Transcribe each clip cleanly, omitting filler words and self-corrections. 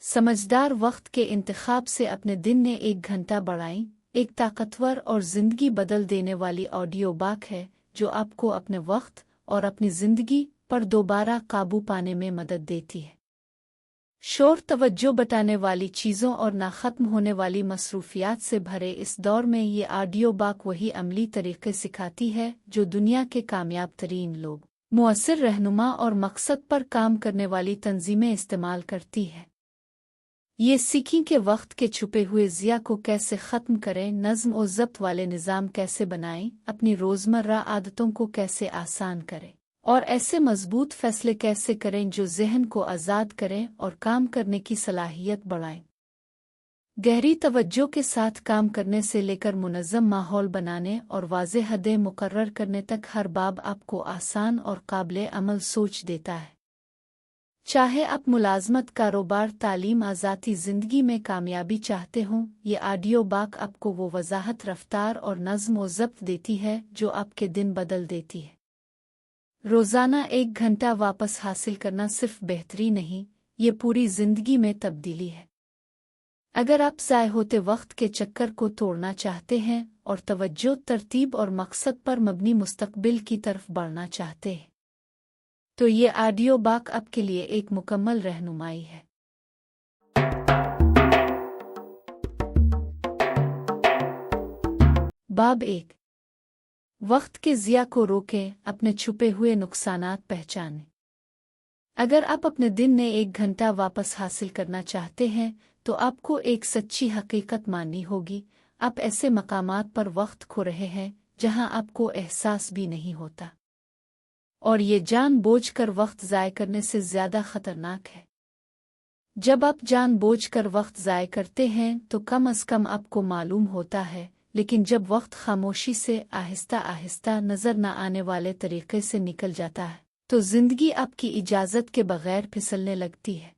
समझदार वक्त के इंतखाब से अपने दिन ने 1 घंटा बढ़ाएं। एक ताकतवर और ज़िंदगी बदल देने वाली ऑडियो बुक है जो आपको अपने वक्त और अपनी ज़िंदगी पर दोबारा काबू पाने में मदद देती है। शोर तवज्जो बटाने वाली चीज़ों और ना ख़त्म होने वाली मसरूफियात से भरे इस दौर में ये ऑडियो बुक वही अमली तरीक़े सिखाती है जो दुनिया के कामयाब तरीन लोग, मुअस्सिर रहनुमा और मकसद पर काम करने वाली तंजीमें इस्तेमाल करती है। ये सीखें कि वक्त के छुपे हुए ज़िया को कैसे ख़त्म करें, नज़्म और ज़ब्त वाले निज़ाम कैसे बनाएं, अपनी रोज़मर्रा आदतों को कैसे आसान करें और ऐसे मजबूत फ़ैसले कैसे करें जो ज़हन को आज़ाद करें और काम करने की सलाहियत बढ़ाएं। गहरी तवज्जो के साथ काम करने से लेकर मुनज़्ज़म माहौल बनाने और वाज़ेह हदें मुकर्रर करने तक हर बाब आपको आसान और काबिल अमल सोच देता है। चाहे आप मुलाजमत, कारोबार, तालीम, आज़ादी ज़िंदगी में कामयाबी चाहते हों, ये ऑडियो बुक आपको वो वजाहत, रफ्तार और नज़्म व ज़ब्त देती है जो आपके दिन बदल देती है। रोज़ाना 1 घंटा वापस हासिल करना सिर्फ बेहतरी नहीं, ये पूरी ज़िंदगी में तब्दीली है। अगर आप ज़ाय होते वक्त के चक्कर को तोड़ना चाहते हैं और तवज्जो, तरतीब और मकसद पर मबनी मुस्तकबिल की तरफ बढ़ना चाहते हैं तो ये ऑडियो बुक आपके लिए एक मुकम्मल रहनुमाई है। बाब 1, वक्त के ज़िया को रोकें, अपने छुपे हुए नुकसानात पहचानें। अगर आप अपने दिन में 1 घंटा वापस हासिल करना चाहते हैं तो आपको एक सच्ची हकीकत माननी होगी। आप ऐसे मकामात पर वक्त खो रहे हैं जहां आपको एहसास भी नहीं होता, और ये जानबूझकर वक्त ज़ाय करने से ज़्यादा खतरनाक है। जब आप जानबूझकर वक्त ज़ाय करते हैं तो कम अज़ कम आपको मालूम होता है, लेकिन जब वक्त खामोशी से आहिस्ता आहिस्ता नज़र न आने वाले तरीक़े से निकल जाता है तो ज़िंदगी आपकी इजाज़त के बग़ैर फिसलने लगती है।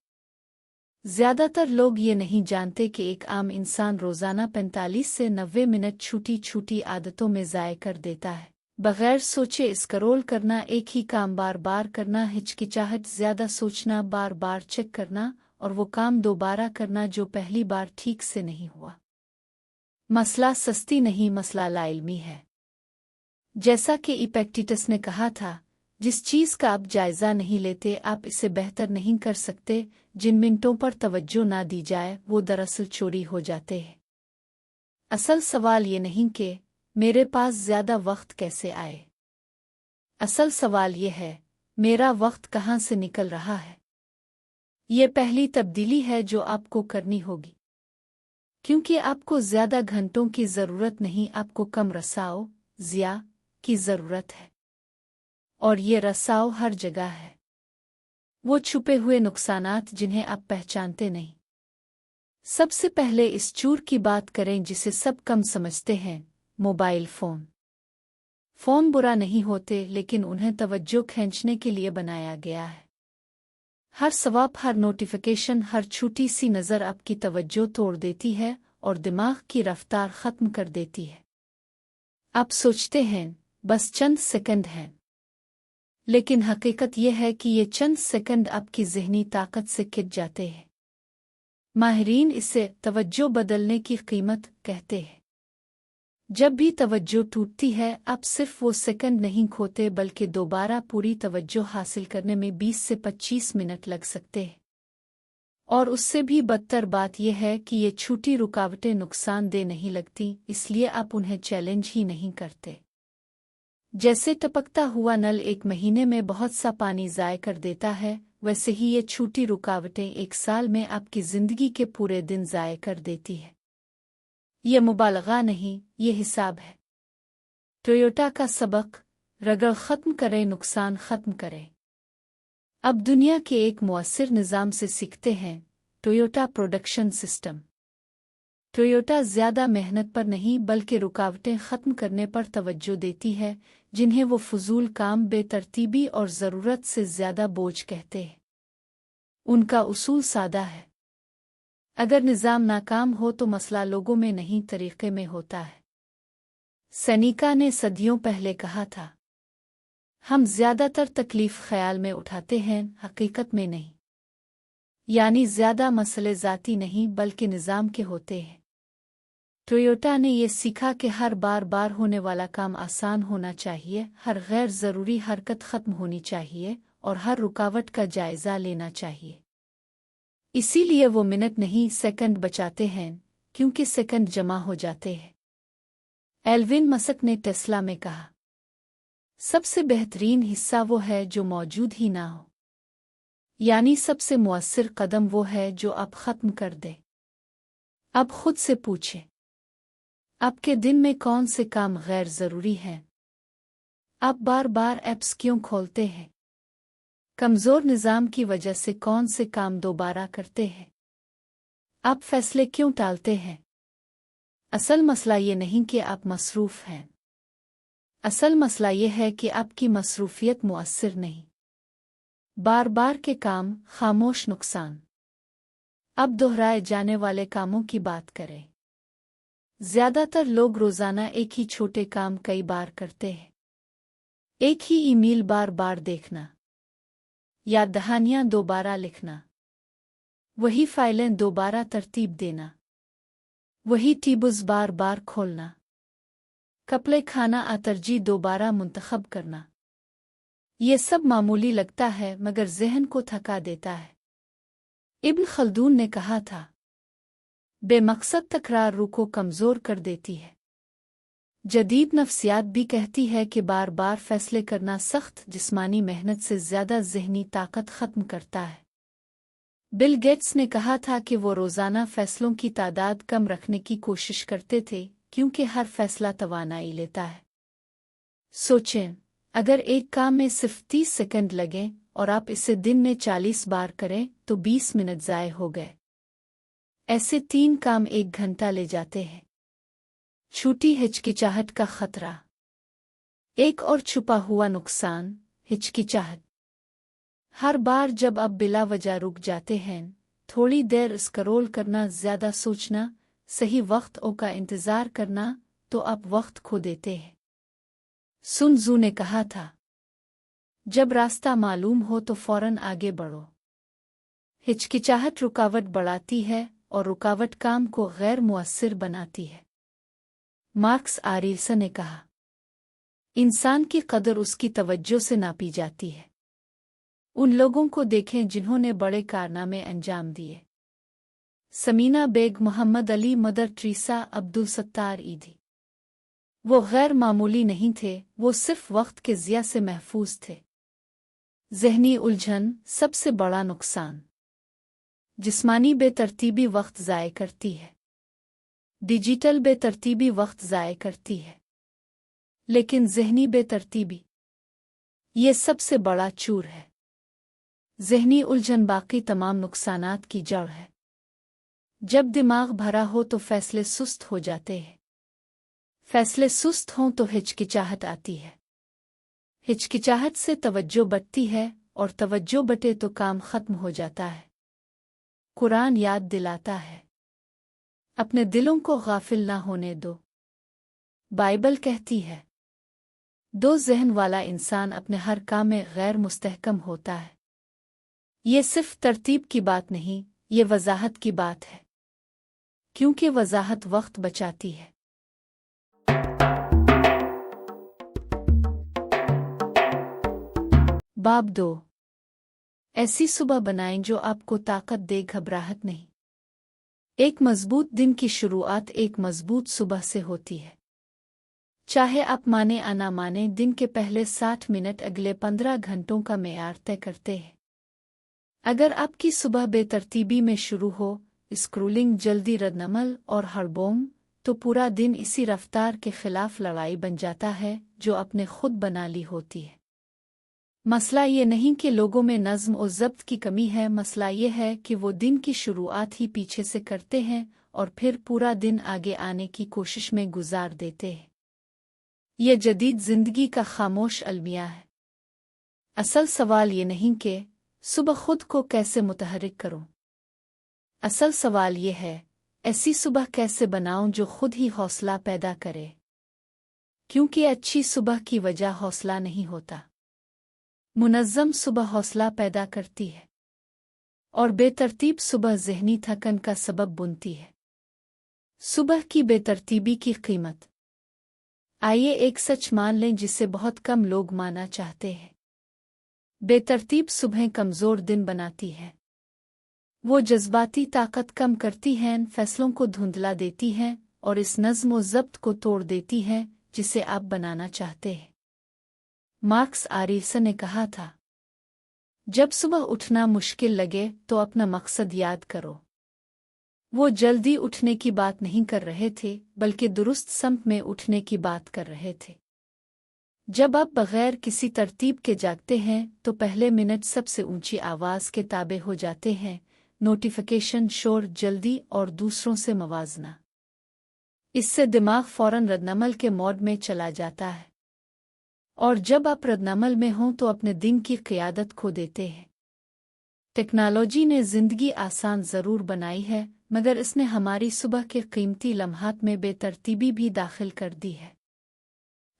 ज़्यादातर लोग ये नहीं जानते कि एक आम इंसान रोज़ाना 45 से 90 मिनट छोटी छोटी आदतों में ज़ाय कर देता है, बग़ैर सोचे स्क्रॉल करना, एक ही काम बार बार करना, हिचकिचाहट, ज़्यादा सोचना, बार बार चेक करना और वो काम दोबारा करना जो पहली बार ठीक से नहीं हुआ। मसला सस्ती नहीं, मसला लाइल्मी है। जैसा कि इपेक्टिटस ने कहा था, जिस चीज़ का आप जायज़ा नहीं लेते आप इसे बेहतर नहीं कर सकते। जिन मिनटों पर तवज्जो ना दी जाए वो दरअसल चोरी हो जाते हैं। असल सवाल ये नहीं कि मेरे पास ज़्यादा वक्त कैसे आए, असल सवाल ये है मेरा वक्त कहाँ से निकल रहा है। ये पहली तब्दीली है जो आपको करनी होगी, क्योंकि आपको ज़्यादा घंटों की ज़रूरत नहीं, आपको कम रसाव ज़िया की ज़रूरत है, और ये रसाव हर जगह है। वो छुपे हुए नुकसानात जिन्हें आप पहचानते नहीं। सबसे पहले इस चूर की बात करें जिसे सब कम समझते हैं, मोबाइल फ़ोन। फ़ोन बुरा नहीं होते, लेकिन उन्हें तवज्जो खींचने के लिए बनाया गया है। हर स्वाइप, हर नोटिफिकेशन, हर छोटी सी नज़र आपकी तवज्जो तोड़ देती है और दिमाग की रफ्तार ख़त्म कर देती है। आप सोचते हैं बस चंद सेकंड हैं, लेकिन हकीकत यह है कि ये चंद सेकंड आपकी ज़हनी ताकत से खिंच जाते हैं। माहिरीन इसे तवज्जो बदलने की कीमत कहते हैं। जब भी तवज्जो टूटती है आप सिर्फ वो सेकंड नहीं खोते, बल्कि दोबारा पूरी तवज्जो हासिल करने में 20 से 25 मिनट लग सकते हैं। और उससे भी बदतर बात यह है कि ये छोटी रुकावटें नुकसानदेह नहीं लगती, इसलिए आप उन्हें चैलेंज ही नहीं करते। जैसे टपकता हुआ नल 1 महीने में बहुत सा पानी ज़ाय कर देता है, वैसे ही ये छोटी रुकावटें 1 साल में आपकी ज़िंदगी के पूरे दिन ज़ाय कर देती है। ये मुबालगा नहीं, ये हिसाब है। टोयोटा का सबक, रगड़ ख़त्म करें, नुकसान ख़त्म करें। अब दुनिया के एक मुअस्सिर निज़ाम से सीखते हैं, टोयोटा प्रोडक्शन सिस्टम। टोयोटा ज़्यादा मेहनत पर नहीं बल्कि रुकावटें ख़त्म करने पर तवज्जो देती है, जिन्हें वो फजूल काम, बेतरतीबी और ज़रूरत से ज़्यादा बोझ कहते हैं। उनका उसूल सादा है, अगर निज़ाम नाकाम हो तो मसला लोगों में नहीं तरीक़े में होता है। सेनेका ने सदियों पहले कहा था, हम ज़्यादातर तकलीफ़ ख़याल में उठाते हैं, हकीकत में नहीं। यानी ज़्यादा मसले ज़ाती नहीं बल्कि निज़ाम के होते हैं। टोयोटा ने ये सीखा कि हर बार होने वाला काम आसान होना चाहिए, हर गैर ज़रूरी हरकत ख़त्म होनी चाहिए और हर रुकावट का जायज़ा लेना चाहिए। इसीलिए वो मिनट नहीं सेकंड बचाते हैं, क्योंकि सेकंड जमा हो जाते हैं। एल्विन मस्क ने टेस्ला में कहा, सबसे बेहतरीन हिस्सा वो है जो मौजूद ही ना हो, यानी सबसे मुअस्सिर कदम वो है जो आप ख़त्म कर दे। अब खुद से पूछें, आपके दिन में कौन से काम गैर ज़रूरी हैं? आप बार ऐप्स क्यों खोलते हैं? कमज़ोर निज़ाम की वजह से कौन से काम दोबारा करते हैं? आप फैसले क्यों टालते हैं? असल मसला ये नहीं कि आप मसरूफ़ हैं। असल मसला ये है कि आपकी मसरूफियत मुअस्सिर नहीं। बार के काम, खामोश नुकसान। अब दोहराए जाने वाले कामों की बात करें। ज़्यादातर लोग रोज़ाना एक ही छोटे काम कई बार करते हैं। एक ही ईमेल बार देखना, या दहानियाँ दोबारा लिखना, वही फाइलें दोबारा तरतीब देना, वही टीबुज़ बार खोलना, कपड़े खाना अतरजी दोबारा मुंतखब करना। ये सब मामूली लगता है मगर ज़हन को थका देता है। इब्न खल्दून ने कहा था, बेमकसद तकरार रूह को कमज़ोर कर देती है। जदीद नफ्सियात भी कहती है कि बार फैसले करना सख्त जिस्मानी मेहनत से ज़्यादा ज़हनी ताकत ख़त्म करता है। बिल गेट्स ने कहा था कि वो रोज़ाना फ़ैसलों की तादाद कम रखने की कोशिश करते थे, क्योंकि हर फ़ैसला तवानाई लेता है। सोचें, अगर एक काम में सिर्फ 30 सेकंड लगें और आप इसे दिन में 40 बार करें तो 20 मिनट ज़ाय हो गए। ऐसे 3 काम 1 घंटा ले जाते हैं। छूटी हिचकिचाहट का खतरा। एक और छुपा हुआ नुकसान, हिचकिचाहट। हर बार जब आप बिला वजह रुक जाते हैं, थोड़ी देर स्क्रॉल करना, ज़्यादा सोचना, सही वक्त का इंतज़ार करना, तो आप वक्त खो देते हैं। सुन त्सू ने कहा था, जब रास्ता मालूम हो तो फौरन आगे बढ़ो। हिचकिचाहट रुकावट बढ़ाती है और रुकावट काम को गैर मुअस्सिर बनाती है। मार्क्स आरेल्सन ने कहा, इंसान की कदर उसकी तवज्जो से नापी जाती है। उन लोगों को देखें जिन्होंने बड़े कारनामे अंजाम दिए। Sameena Baig, Muhammad Ali, Mother Teresa, Abdul Sattar Edhi. वो गैर मामूली नहीं थे, वो सिर्फ वक्त के ज़िया से महफूज थे। ज़हनी उलझन सबसे बड़ा नुकसान। जिस्मानी बेतरतीबी वक्त ज़ाय करती है। डिजिटल बेतरतीबी वक्त ज़ाय करती है। लेकिन ज़हनी बेतरतीबी, ये सबसे बड़ा चूर है। ज़हनी उलझन बाकी तमाम नुकसानात की जड़ है। जब दिमाग भरा हो तो फैसले सुस्त हो जाते हैं। फैसले सुस्त हों तो हिचकिचाहट आती है। हिचकिचाहट से तवज्जो बढ़ती है और तवज्जो बटे तो काम ख़त्म हो जाता है। कुरान याद दिलाता है, अपने दिलों को गाफिल ना होने दो। बाइबल कहती है, दो ज़हन वाला इंसान अपने हर काम में गैर मुस्तहकम होता है। ये सिर्फ तरतीब की बात नहीं, ये वजाहत की बात है, क्योंकि वजाहत वक्त बचाती है। बाब 2। ऐसी सुबह बनाएं जो आपको ताकत दे, घबराहट नहीं। एक मजबूत दिन की शुरुआत एक मजबूत सुबह से होती है। चाहे आप माने या ना माने, दिन के पहले 60 मिनट अगले 15 घंटों का मेयार तय करते हैं। अगर आपकी सुबह बेतरतीबी में शुरू हो, स्क्रोलिंग, जल्दी रद्दअमल और हड़बोम, तो पूरा दिन इसी रफ्तार के खिलाफ लड़ाई बन जाता है जो आपने खुद बना ली होती है। मसला ये नहीं कि लोगों में नज़्म और ज़ब्त की कमी है, मसला ये है कि वो दिन की शुरुआत ही पीछे से करते हैं और फिर पूरा दिन आगे आने की कोशिश में गुजार देते हैं। ये जदीद ज़िंदगी का खामोश अलमिया है। असल सवाल ये नहीं कि सुबह खुद को कैसे मुतहरिक करूं। असल सवाल ये है, ऐसी सुबह कैसे बनाऊं जो खुद ही हौसला पैदा करे, क्योंकि अच्छी सुबह की वजह हौसला नहीं होता। मुनज़्ज़म सुबह हौसला पैदा करती है। और बेतरतीब सुबह ज़हनी थकन का सबब बनती है। सुबह की बेतरतीबी की कीमत। आइए एक सच मान लें जिसे बहुत कम लोग माना चाहते हैं। बेतरतीब सुबहें कमज़ोर दिन बनाती हैं। वो जज्बाती ताकत कम करती हैं, फैसलों को धुंधला देती हैं और इस नज़्म व ज़ब्त को तोड़ देती हैं जिसे आप बनाना चाहते हैं। मार्क्स आरेल्सन ने कहा था, जब सुबह उठना मुश्किल लगे तो अपना मकसद याद करो। वो जल्दी उठने की बात नहीं कर रहे थे, बल्कि दुरुस्त समत में उठने की बात कर रहे थे। जब आप बगैर किसी तरतीब के जागते हैं तो पहले मिनट सबसे ऊंची आवाज़ के ताबे हो जाते हैं। नोटिफिकेशन, शोर, जल्दी और दूसरों से मवाजना। इससे दिमाग फौरन रद्दनमल के मोड में चला जाता है, और जब आप रद्दनमल में हों तो अपने दिन की क़ियादत खो देते हैं। टेक्नोलॉजी ने ज़िंदगी आसान ज़रूर बनाई है, मगर इसने हमारी सुबह के कीमती लम्हात में बेतरतीबी भी दाखिल कर दी है।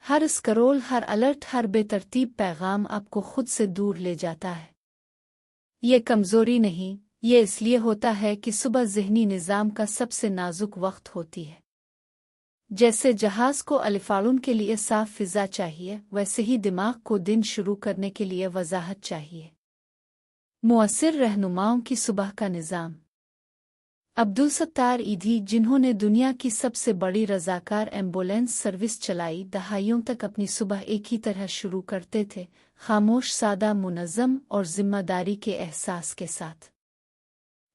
हर स्क्रॉल, हर अलर्ट, हर बेतरतीब पैगाम आपको खुद से दूर ले जाता है। ये कमज़ोरी नहीं, ये इसलिए होता है कि सुबह ज़हनी निज़ाम का सबसे नाजुक वक्त होती है। जैसे जहाज़ को अलिफ़ाड़ून के लिए साफ़ फ़िज़ा चाहिए, वैसे ही दिमाग को दिन शुरू करने के लिए वज़ाहत चाहिए। मुअस्सिर रहनुमाओं की सुबह का निज़ाम। अब्दुल सत्तार ईधी, जिन्होंने दुनिया की सबसे बड़ी रज़ाकार एम्बुलेंस सर्विस चलाई, दहाइयों तक अपनी सुबह एक ही तरह शुरू करते थे, खामोश, सादा, मुनज़्ज़म और ज़िम्मेदारी के एहसास के साथ।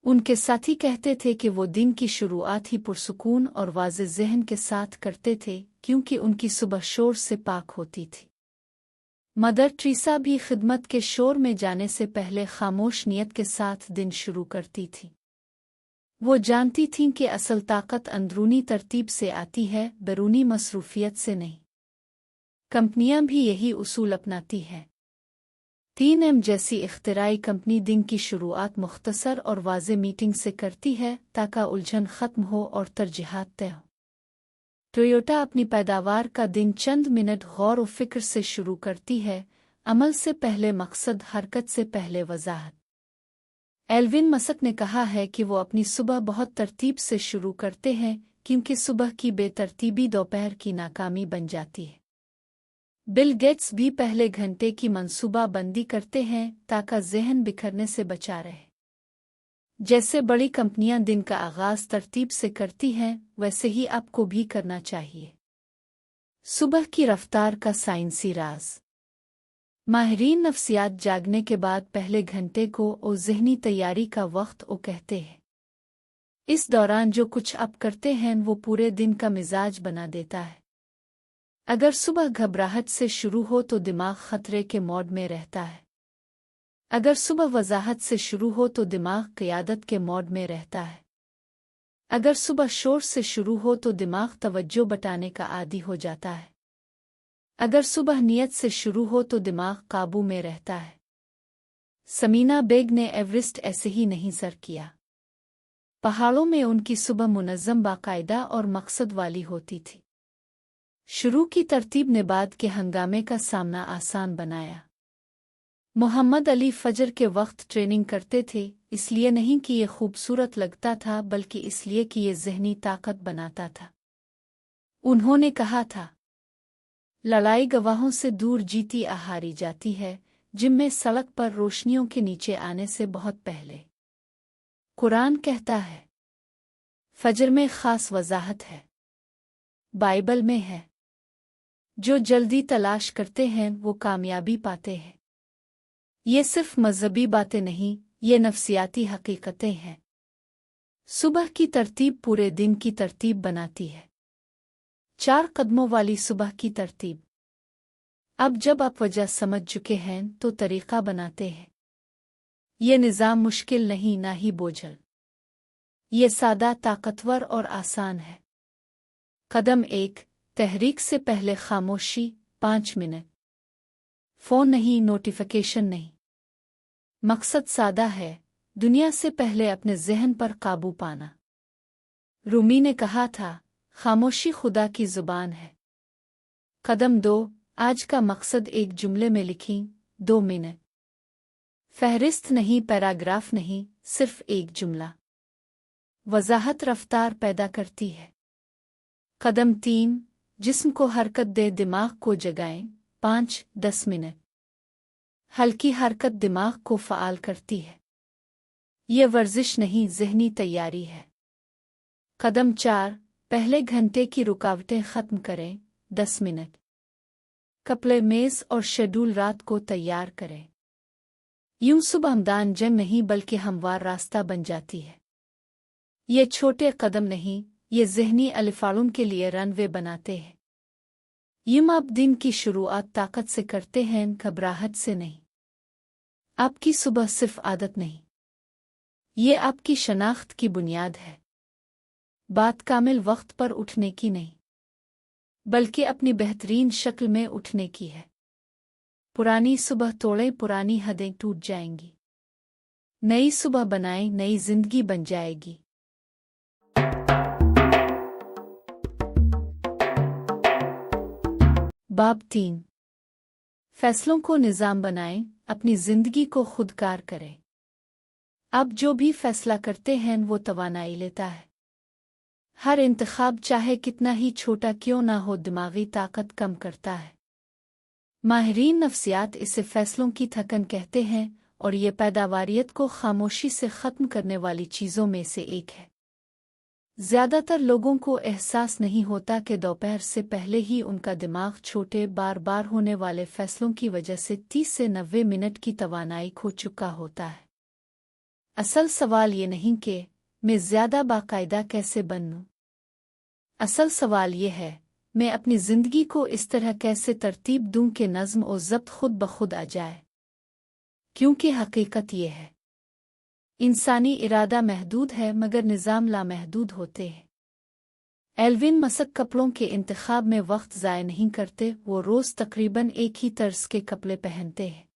उनके साथी कहते थे कि वो दिन की शुरुआत ही पुरसुकून और वाज़े ज़हन के साथ करते थे, क्योंकि उनकी सुबह शोर से पाक होती थी। मदर टेरेसा भी खिदमत के शोर में जाने से पहले खामोश नियत के साथ दिन शुरू करती थी। वो जानती थीं कि असल ताकत अंदरूनी तरतीब से आती है, बैरूनी मसरूफियत से नहीं। कंपनियां भी यही उसूल अपनाती हैं। 3M जैसी इख्तिराई कंपनी दिन की शुरुआत मुख्तसर और वाज़े मीटिंग से करती है ताकि उलझन ख़त्म हो और तरजीहात तय हो। टोयोटा अपनी पैदावार का दिन चंद मिनट गौर व फिक्र से शुरू करती है, अमल से पहले मकसद, हरकत से पहले वजाहत। एल्विन मस्क ने कहा है कि वो अपनी सुबह बहुत तरतीब से शुरू करते हैं, क्योंकि सुबह की बेतरतीबी दोपहर की नाकामी बन जाती है। बिल गेट्स भी पहले घंटे की मंसूबा बंदी करते हैं ताकि ज़हन बिखरने से बचा रहे। जैसे बड़ी कंपनियां दिन का आगाज़ तरतीब से करती हैं, वैसे ही आपको भी करना चाहिए। सुबह की रफ्तार का साइंसी राज। माहिरीन नफ्सियात जागने के बाद पहले घंटे को ओ ज़हनी तैयारी का वक्त ओ कहते हैं। इस दौरान जो कुछ आप करते हैं वो पूरे दिन का मिजाज बना देता है। अगर सुबह घबराहट से शुरू हो तो दिमाग खतरे के मोड में रहता है। अगर सुबह वजाहत से शुरू हो तो दिमाग क़ियादत के मोड में रहता है। अगर सुबह शोर से शुरू हो तो दिमाग तवज्जो बटाने का आदी हो जाता है। अगर सुबह नियत से शुरू हो तो दिमाग काबू में रहता है। समीना बेग ने एवरेस्ट ऐसे ही नहीं सर किया। पहाड़ों में उनकी सुबह मुनज़्ज़म, बाकायदा और मकसद वाली होती थी। शुरू की तरतीब ने बाद के हंगामे का सामना आसान बनाया। मोहम्मद अली फजर के वक्त ट्रेनिंग करते थे, इसलिए नहीं कि ये खूबसूरत लगता था, बल्कि इसलिए कि ये ज़हनी ताकत बनाता था। उन्होंने कहा था, लड़ाई गवाहों से दूर जीती हारी जाती है, जिनमें सड़क पर रोशनियों के नीचे आने से बहुत पहले। कुरान कहता है, फजर में ख़ास वजाहत है। बाइबल में है, जो जल्दी तलाश करते हैं वो कामयाबी पाते हैं। ये सिर्फ मजहबी बातें नहीं, ये नफ्सियाती हकीकतें हैं। सुबह की तरतीब पूरे दिन की तरतीब बनाती है। 4 कदमों वाली सुबह की तरतीब। अब जब आप वजह समझ चुके हैं तो तरीक़ा बनाते हैं। ये निज़ाम मुश्किल नहीं, ना ही बोझल। ये सादा, ताकतवर और आसान है। कदम 1, तहरीक से पहले खामोशी, 5 मिनट। फ़ोन नहीं, नोटिफिकेशन नहीं। मकसद सादा है, दुनिया से पहले अपने ज़हन पर काबू पाना। रूमी ने कहा था, खामोशी खुदा की ज़ुबान है। कदम 2, आज का मकसद एक जुमले में लिखीं, 2 मिनट। फहरिस्त नहीं, पैराग्राफ नहीं, सिर्फ एक जुमला। वजाहत रफ्तार पैदा करती है। कदम 3, जिस्म को हरकत दे, दिमाग को जगाएं। 5-10 मिनट। हल्की हरकत दिमाग को फ़आल करती है। ये वर्जिश नहीं, ज़हनी तैयारी है। कदम 4, पहले घंटे की रुकावटें ख़त्म करें। 10 मिनट। कपड़े, मेज़ और शेड्यूल रात को तैयार करें। यूं सुबह हमदान जंग नहीं बल्कि हमवार रास्ता बन जाती है। ये छोटे कदम नहीं, ये ज़हनी अलिफ़ाड़ुम के लिए रनवे बनाते हैं। यूं आप दिन की शुरुआत ताकत से करते हैं, घबराहट से नहीं। आपकी सुबह सिर्फ आदत नहीं, ये आपकी शनाख्त की बुनियाद है। बात कामिल वक्त पर उठने की नहीं, बल्कि अपनी बेहतरीन शक्ल में उठने की है। पुरानी सुबह तोड़ें, पुरानी हदें टूट जाएंगी। नई सुबह बनाएं, नई जिंदगी बन जाएगी। बाब 3, फैसलों को निज़ाम बनाएं, अपनी जिंदगी को खुदकार करें। आप जो भी फैसला करते हैं वो तवानाई लेता है। हर इंतखाब चाहे कितना ही छोटा क्यों ना हो, दिमागी ताकत कम करता है। माहिरीन नफ्सियात इसे फैसलों की थकन कहते हैं और ये पैदावारियत को खामोशी से ख़त्म करने वाली चीज़ों में से एक है। ज़्यादातर लोगों को एहसास नहीं होता कि दोपहर से पहले ही उनका दिमाग छोटे बार बार होने वाले फैसलों की वजह से 30 से 90 मिनट की तवानाई खो चुका होता है। असल सवाल ये नहीं कि मैं ज़्यादा बाकायदा कैसे बनूं। असल सवाल ये है, मैं अपनी ज़िंदगी को इस तरह कैसे तरतीब दूं कि नज़्म और ज़ब्त खुद ब खुद आ जाए। क्योंकि हकीकत ये है, इंसानी इरादा महदूद है मगर निज़ाम लामहदूद होते हैं। एल्विन मस्क कपड़ों के इंतखाब में वक्त ज़ाय नहीं करते, वो रोज़ तकरीबन एक ही तर्ज के कपड़े पहनते हैं।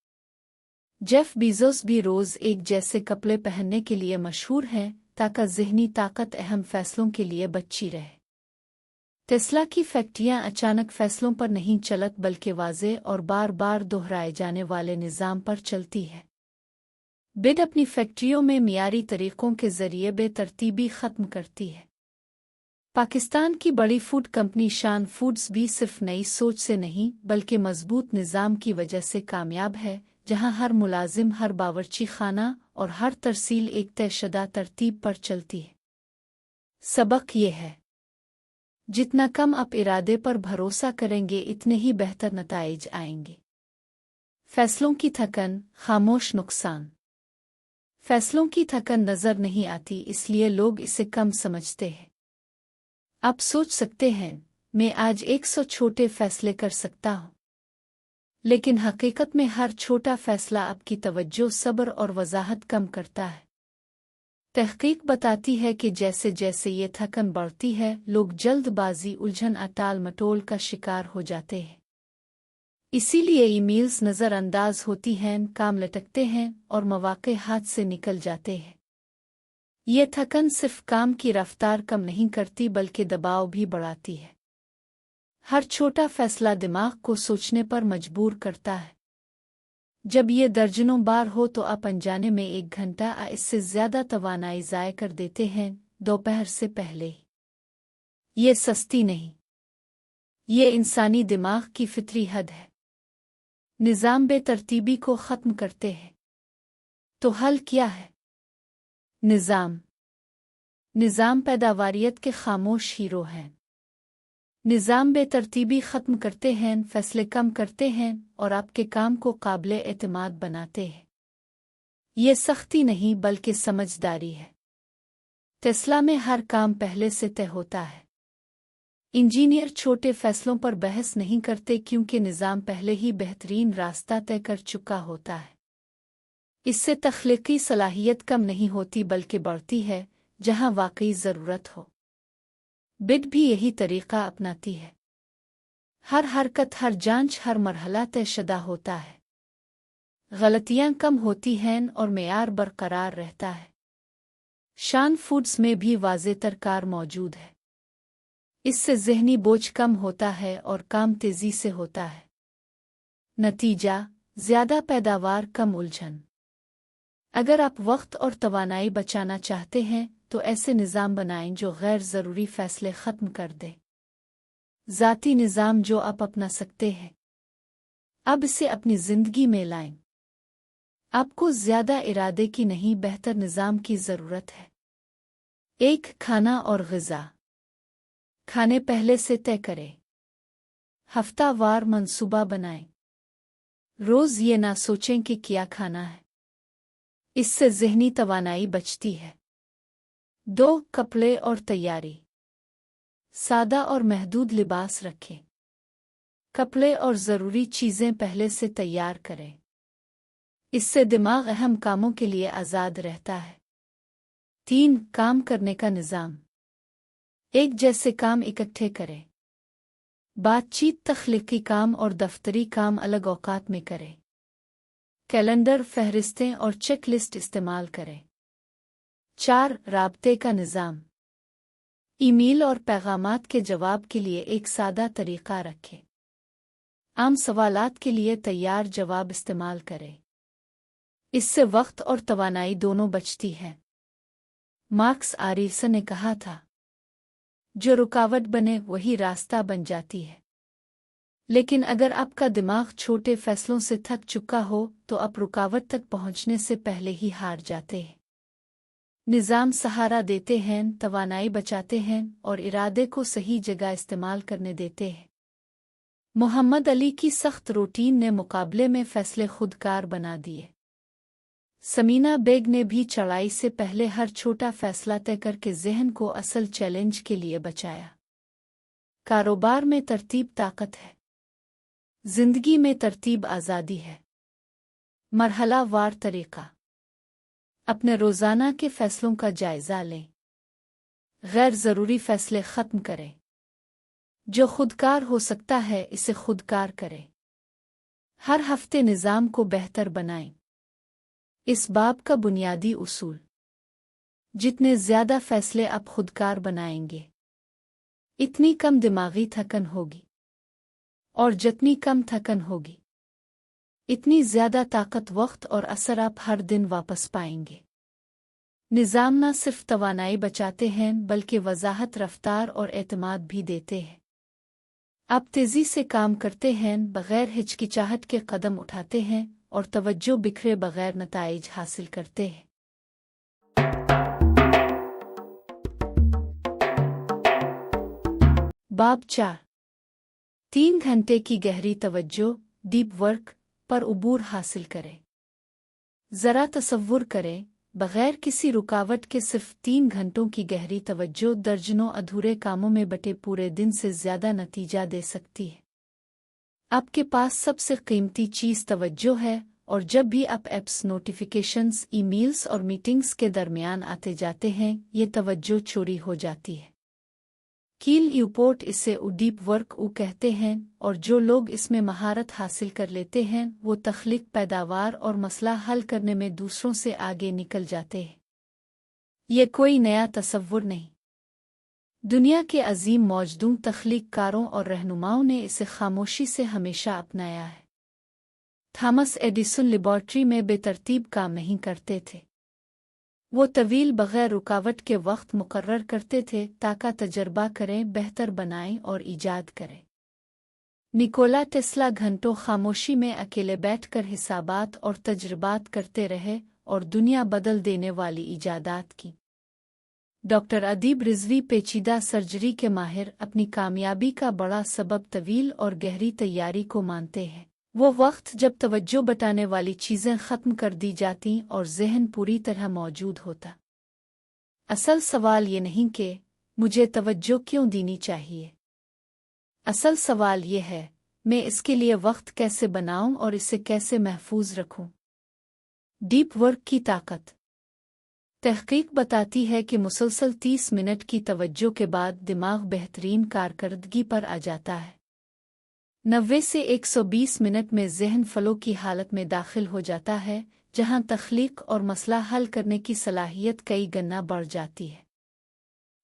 जेफ बीज़ोस भी रोज़ एक जैसे कपड़े पहनने के लिए मशहूर हैं ताकि ज़हनी ताकत अहम फैसलों के लिए बची रहे। टेस्ला की फैक्ट्रियां अचानक फैसलों पर नहीं चलत बल्कि वाज़े और बार बार दोहराए जाने वाले निज़ाम पर चलती है। बिड अपनी फैक्ट्रियों में मियारी तरीक़ों के ज़रिए बेतरतीबी ख़त्म करती है। पाकिस्तान की बड़ी फूड कंपनी शान फूड्स भी सिर्फ नई सोच से नहीं बल्कि मजबूत निज़ाम की वजह से कामयाब है, जहां हर मुलाजिम, हर बावर्ची खाना और हर तरसील एक तयशुदा तरतीब पर चलती है। सबक ये है, जितना कम आप इरादे पर भरोसा करेंगे इतने ही बेहतर नताइज आएंगे। फैसलों की थकन, खामोश नुकसान। फैसलों की थकन नज़र नहीं आती इसलिए लोग इसे कम समझते हैं। आप सोच सकते हैं, मैं आज 100 छोटे फैसले कर सकता हूँ, लेकिन हकीकत में हर छोटा फैसला आपकी तवज्जो, सब्र और वजाहत कम करता है। तहकीक बताती है कि जैसे जैसे ये थकन बढ़ती है, लोग जल्दबाजी, उलझन, अटाल मटोल का शिकार हो जाते हैं। इसीलिए ईमेल्स नज़रअंदाज होती हैं, काम लटकते हैं और मौक़े हाथ से निकल जाते हैं। ये थकन सिर्फ काम की रफ्तार कम नहीं करती बल्कि दबाव भी बढ़ाती है। हर छोटा फैसला दिमाग को सोचने पर मजबूर करता है। जब ये दर्जनों बार हो तो आप अनजाने में 1 घंटा या इससे ज़्यादा तवानाई ज़ाय कर देते हैं दोपहर से पहले ही। ये सस्ती नहीं, ये इंसानी दिमाग की फितरी हद है। निज़ाम बेतरतीबी को ख़त्म करते हैं। तो हल क्या है? निज़ाम पैदावारियत के खामोश हीरो हैं। निज़ाम बेतरतीबी ख़त्म करते हैं, फैसले कम करते हैं और आपके काम को काबिल एतमाद बनाते हैं। ये सख्ती नहीं बल्कि समझदारी है। टेस्ला में हर काम पहले से तय होता है। इंजीनियर छोटे फैसलों पर बहस नहीं करते क्योंकि निज़ाम पहले ही बेहतरीन रास्ता तय कर चुका होता है। इससे तख्लीकी सलाहियत कम नहीं होती बल्कि बढ़ती है जहां वाकई ज़रूरत हो। बिड भी यही तरीक़ा अपनाती है। हर हरकत, हर जांच, हर मरहला तयशुदा होता है। गलतियां कम होती हैं और मेयार बरकरार रहता है। शान फूड्स में भी वाज़े तरकार मौजूद है। इससे ज़हनी बोझ कम होता है और काम तेज़ी से होता है। नतीजा, ज़्यादा पैदावार, कम उलझन। अगर आप वक्त और तवानाई बचाना चाहते हैं तो ऐसे निज़ाम बनाएं जो गैर ज़रूरी फ़ैसले ख़त्म कर दे। ज़ाती निज़ाम जो आप अपना सकते हैं, अब इसे अपनी ज़िंदगी में लाएं। आपको ज़्यादा इरादे की नहीं, बेहतर निज़ाम की ज़रूरत है। 1. खाना और ग़िज़ा। खाने पहले से तय करें। हफ्तावार मंसूबा बनाएं। रोज़ ये ना सोचें कि क्या खाना है, इससे ज़हनी तवानाई बचती है। 2. कपड़े और तैयारी। सादा और महदूद लिबास रखें। कपड़े और ज़रूरी चीज़ें पहले से तैयार करें, इससे दिमाग अहम कामों के लिए आज़ाद रहता है। 3. काम करने का निज़ाम। एक जैसे काम इकट्ठे करें। बातचीत, तख्लीकी काम और दफ्तरी काम अलग औकात में करें। कैलेंडर, फहरिस्तें और चेक लिस्ट इस्तेमाल करें। 4. राब्ते का निज़ाम। ईमेल और पैगामात के जवाब के लिए एक सादा तरीक़ा रखें। आम सवालात के लिए तैयार जवाब इस्तेमाल करें, इससे वक्त और तवानाई दोनों बचती है। मार्क्स आरेस ने कहा था, जो रुकावट बने वही रास्ता बन जाती है। लेकिन अगर आपका दिमाग छोटे फैसलों से थक चुका हो तो आप रुकावट तक पहुंचने से पहले ही हार जाते हैं। निज़ाम सहारा देते हैं, तवानाई बचाते हैं और इरादे को सही जगह इस्तेमाल करने देते हैं। मोहम्मद अली की सख्त रूटीन ने मुकाबले में फैसले खुदकार बना दिए। समीना बेग ने भी चढ़ाई से पहले हर छोटा फैसला तय करके ज़हन को असल चैलेंज के लिए बचाया। कारोबार में तरतीब ताकत है, जिंदगी में तरतीब आज़ादी है। मरहला वार तरीक़ा। अपने रोज़ाना के फैसलों का जायज़ा लें। गैर ज़रूरी फैसले ख़त्म करें। जो खुदकार हो सकता है इसे खुदकार करें। हर हफ्ते निज़ाम को बेहतर बनाएं। इस बाब का बुनियादी उसूल। जितने ज़्यादा फैसले आप खुदकार बनाएंगे, इतनी कम दिमागी थकन होगी, और जितनी कम थकन होगी, इतनी ज़्यादा ताकत, वक्त और असर आप हर दिन वापस पाएंगे। निज़ाम न सिर्फ तवानाई बचाते हैं बल्कि वज़ाहत, रफ्तार और एतमाद भी देते हैं। आप तेज़ी से काम करते हैं, बग़ैर हिचकिचाहट के कदम उठाते हैं और तवज्जो बिखरे बग़ैर नताइज हासिल करते हैं। बाब 4। 3 घंटे की गहरी तवज्जो, डीप वर्क पर उबूर हासिल करें। ज़रा तसव्वुर करें, बग़ैर किसी रुकावट के सिर्फ 3 घंटों की गहरी तवज्जो दर्जनों अधूरे कामों में बटे पूरे दिन से ज़्यादा नतीजा दे सकती है। आपके पास सबसे कीमती चीज़ तवज्जो है, और जब भी आप ऐप्स, नोटिफिकेशंस, ईमेल्स और मीटिंग्स के दरमियान आते जाते हैं, ये तवज्जो चोरी हो जाती है। कील यूपोर्ट इसे डीप वर्क कहते हैं, और जो लोग इसमें महारत हासिल कर लेते हैं वो तख्लीक, पैदावार और मसला हल करने में दूसरों से आगे निकल जाते हैं। ये कोई नया तसव्वुर नहीं। दुनिया के अजीम मौजूद तख्लीककारों और रहनुमाओं ने इसे खामोशी से हमेशा अपनाया है। थॉमस एडिसन लेबॉर्ट्री में बेतरतीब काम नहीं करते थे। वो तवील बग़ैर रुकावट के वक्त मुकर्रर करते थे ताकि तजर्बा करें, बेहतर बनाएं और ईजाद करें। निकोला टेस्ला घंटों खामोशी में अकेले बैठकर हिसाबात और तजर्बात करते रहे और दुनिया बदल देने वाली ईजादात की। डॉक्टर अदीब रिजवी पेचीदा सर्जरी के माहिर अपनी कामयाबी का बड़ा सबब तवील और गहरी तैयारी को मानते हैं। वो वक्त जब तवज्जो बटाने वाली चीज़ें ख़त्म कर दी जाती और ज़हन पूरी तरह मौजूद होता। असल सवाल ये नहीं कि मुझे तवज्जो क्यों देनी चाहिए। असल सवाल ये है, मैं इसके लिए वक्त कैसे बनाऊं और इसे कैसे महफूज रखूं। डीप वर्क की ताकत। तहकीक बताती है कि मुसलसल 30 मिनट की तवज्जो के बाद दिमाग बेहतरीन कारकर्दगी पर आ जाता है। 90 से 120 मिनट में ज़हन फ़लो की हालत में दाखिल हो जाता है, जहां तख्लीक और मसला हल करने की सलाहियत कई गुना बढ़ जाती है।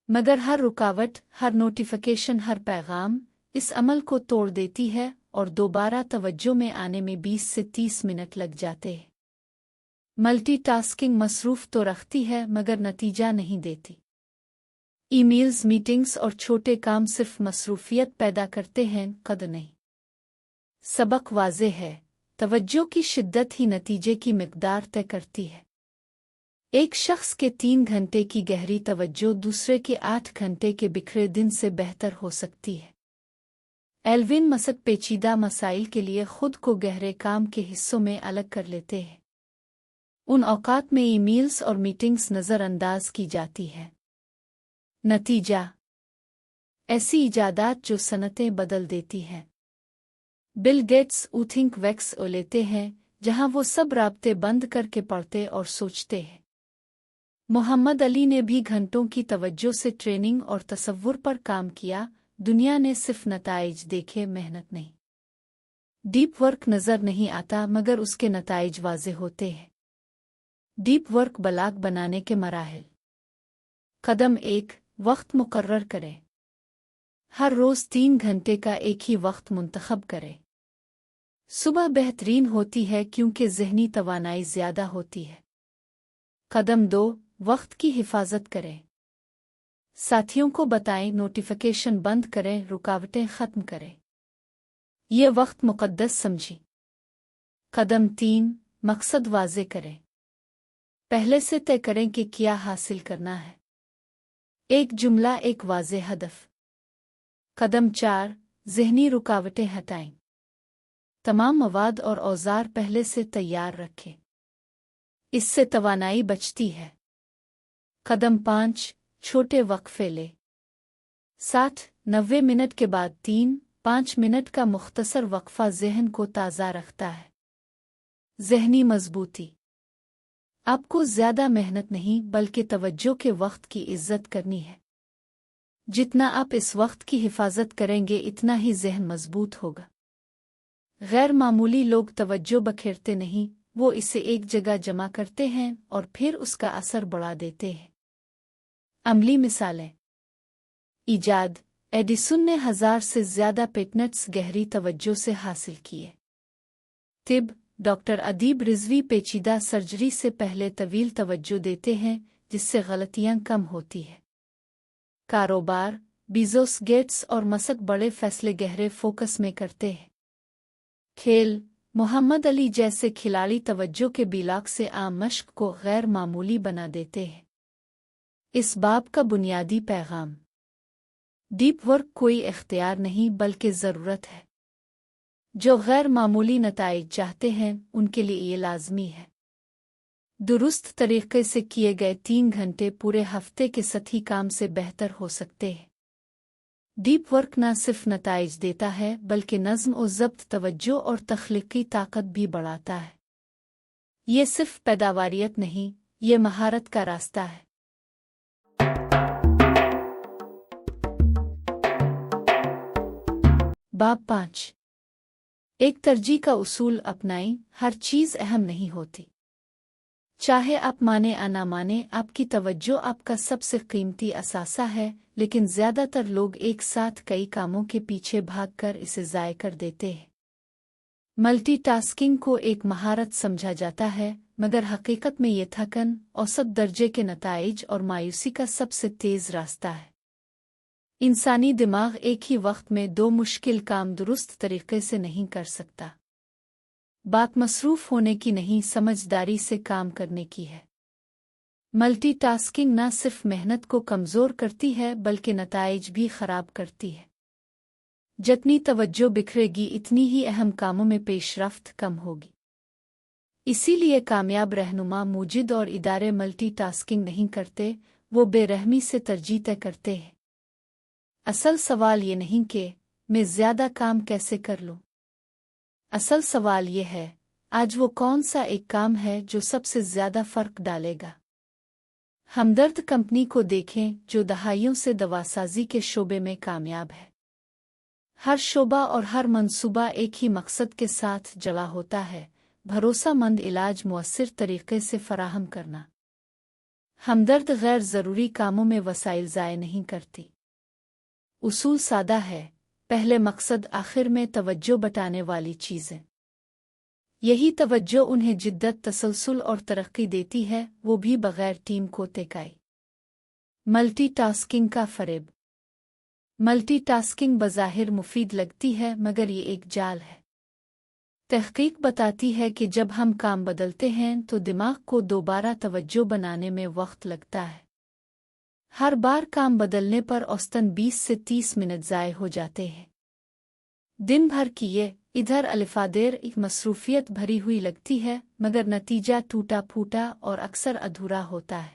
मगर हर रुकावट, हर नोटिफिकेशन, हर पैगाम इस अमल को तोड़ देती है और दोबारा तवज्जो में आने में 20 से 30 मिनट लग जाते हैं। मल्टीटास्किंग मसरूफ़ तो रखती है मगर नतीजा नहीं देती। ईमेल्स, मीटिंग्स और छोटे काम सिर्फ मसरूफियत पैदा करते हैं, कद नहीं। सबक वाज़ेह है, तवज्जो की शिद्दत ही नतीजे की मिक़दार तय करती है। एक शख्स के 3 घंटे की गहरी तवज्जो दूसरे के 8 घंटे के बिखरे दिन से बेहतर हो सकती है। एल्विन मस्क पेचीदा मसाइल के लिए खुद को गहरे काम के हिस्सों में अलग कर लेते हैं। उन औकात में ईमेल्स और मीटिंग्स नज़रअंदाज की जाती है। नतीजा ऐसी इजादात जो सनतें बदल देती हैं। बिल गेट्स थिंक वैक्स लेते हैं जहां वो सब राब्ते बंद करके पढ़ते और सोचते हैं। मोहम्मद अली ने भी घंटों की तवज्जो से ट्रेनिंग और तसव्वुर पर काम किया। दुनिया ने सिर्फ नताइज देखे, मेहनत नहीं। डीप वर्क नज़र नहीं आता मगर उसके नताइज वाज़े होते हैं। डीप वर्क बलाग बनाने के मराहिल। कदम 1, वक्त मुकर्रर करें। हर रोज़ 3 घंटे का एक ही वक्त मुंतखब करें। सुबह बेहतरीन होती है क्योंकि ज़हनी तवानाई ज़्यादा होती है। कदम 2, वक्त की हिफाजत करें। साथियों को बताएं, नोटिफिकेशन बंद करें, रुकावटें ख़त्म करें। ये वक्त मुक़द्दस समझी। कदम 3, मकसद वाज़े करें। पहले से तय करें कि क्या हासिल करना है। एक जुमला, एक वाज़े हदफ। कदम 4, ज़हनी रुकावटें हटाएं। तमाम मवाद और औज़ार पहले से तैयार रखें। इससे तवानाई बचती है। कदम 5, छोटे वक्फे ले। 60-90 मिनट के बाद 3-5 मिनट का मुख्तसर वक्फा ज़हन को ताज़ा रखता है। ज़हनी मजबूती। आपको ज़्यादा मेहनत नहीं बल्कि तवज्जो के वक्त की इज़्ज़त करनी है। जितना आप इस वक्त की हिफाजत करेंगे इतना ही ज़हन मजबूत होगा। गैर मामूली लोग तवज्जो बखेरते नहीं, वो इसे एक जगह जमा करते हैं और फिर उसका असर बढ़ा देते हैं। अमली मिसालें। ईजाद, एडिसन ने 1000 से ज़्यादा पेटेंट्स गहरी तवज्जो से हासिल किए। तिब, डॉक्टर अदीब रिजवी पेचीदा सर्जरी से पहले तवील तवज्जो देते हैं जिससे गलतियां कम होती हैं। कारोबार, बीज़ोस, गेट्स और मस्क बड़े फैसले गहरे फोकस में करते हैं। खेल, मोहम्मद अली जैसे खिलाड़ी तवज्जो के बिलाक से आम मश्क को गैर मामूली बना देते हैं। इस बाब का बुनियादी पैगाम। डीप वर्क कोई इख्तियार नहीं बल्कि ज़रूरत है। जो गैर मामूली नताइज चाहते हैं उनके लिए ये लाजमी है। दुरुस्त तरीके से किए गए 3 घंटे पूरे हफ्ते के सही काम से बेहतर हो सकते हैं। डीप वर्क न सिर्फ नताइज देता है बल्कि नज़्म और ज़ब्त, तवज्जो और तख्लीकी ताकत भी बढ़ाता है। ये सिर्फ पैदावारियत नहीं, ये महारत का रास्ता है। बाब 5, एक तरजीह का उसूल अपनाएं। हर चीज़ अहम नहीं होती। चाहे आप माने या ना माने, आपकी तवज्जो आपका सबसे कीमती असासा है, लेकिन ज़्यादातर लोग एक साथ कई कामों के पीछे भागकर इसे ज़ाय कर देते हैं। मल्टीटास्किंग को एक महारत समझा जाता है मगर हकीकत में ये थकन, औसत दर्जे के नताइज और मायूसी का सबसे तेज़ रास्ता है। इंसानी दिमाग एक ही वक्त में 2 मुश्किल काम दुरुस्त तरीके से नहीं कर सकता। बात मसरूफ़ होने की नहीं, समझदारी से काम करने की है। मल्टीटास्किंग न सिर्फ मेहनत को कमज़ोर करती है बल्कि नताइज भी ख़राब करती है। जितनी तवज्जो बिखरेगी इतनी ही अहम कामों में पेशरफ्त कम होगी। इसीलिए कामयाब रहनुमा, मुजिद और इदारे मल्टीटास्किंग नहीं करते, वो बेरहमी से तरजीह तय करते हैं। असल सवाल ये नहीं कि मैं ज़्यादा काम कैसे कर लूँ। असल सवाल ये है, आज वो कौन सा एक काम है जो सबसे ज़्यादा फ़र्क डालेगा। हमदर्द कंपनी को देखें जो दहाइयों से दवासाजी के शोबे में कामयाब है। हर शोबा और हर मंसूबा एक ही मकसद के साथ जड़ा होता है, भरोसामंद इलाज मुअस्सिर तरीके से फराहम करना। हमदर्द गैर ज़रूरी कामों में वसाइल ज़ाय नहीं करती। उसूल सादा है, पहले मकसद, आखिर में तवज्जो बटाने वाली चीज़ें। यही तवज्जो उन्हें जिद्दत, तसलसल और तरक्की देती है, वो भी बगैर टीम को टेकाए। मल्टीटास्किंग का फरेब। मल्टीटास्किंग बज़ाहिर मुफीद लगती है, मगर ये एक जाल है। तहकीक बताती है कि जब हम काम बदलते हैं तो दिमाग को दोबारा तवज्जो बनाने में वक्त लगता है। हर बार काम बदलने पर औसतन 20 से 30 मिनट ज़ाय हो जाते हैं। दिन भर की ये इधर अलिफादेर एक मसरूफियत भरी हुई लगती है, मगर नतीजा टूटा फूटा और अक्सर अधूरा होता है।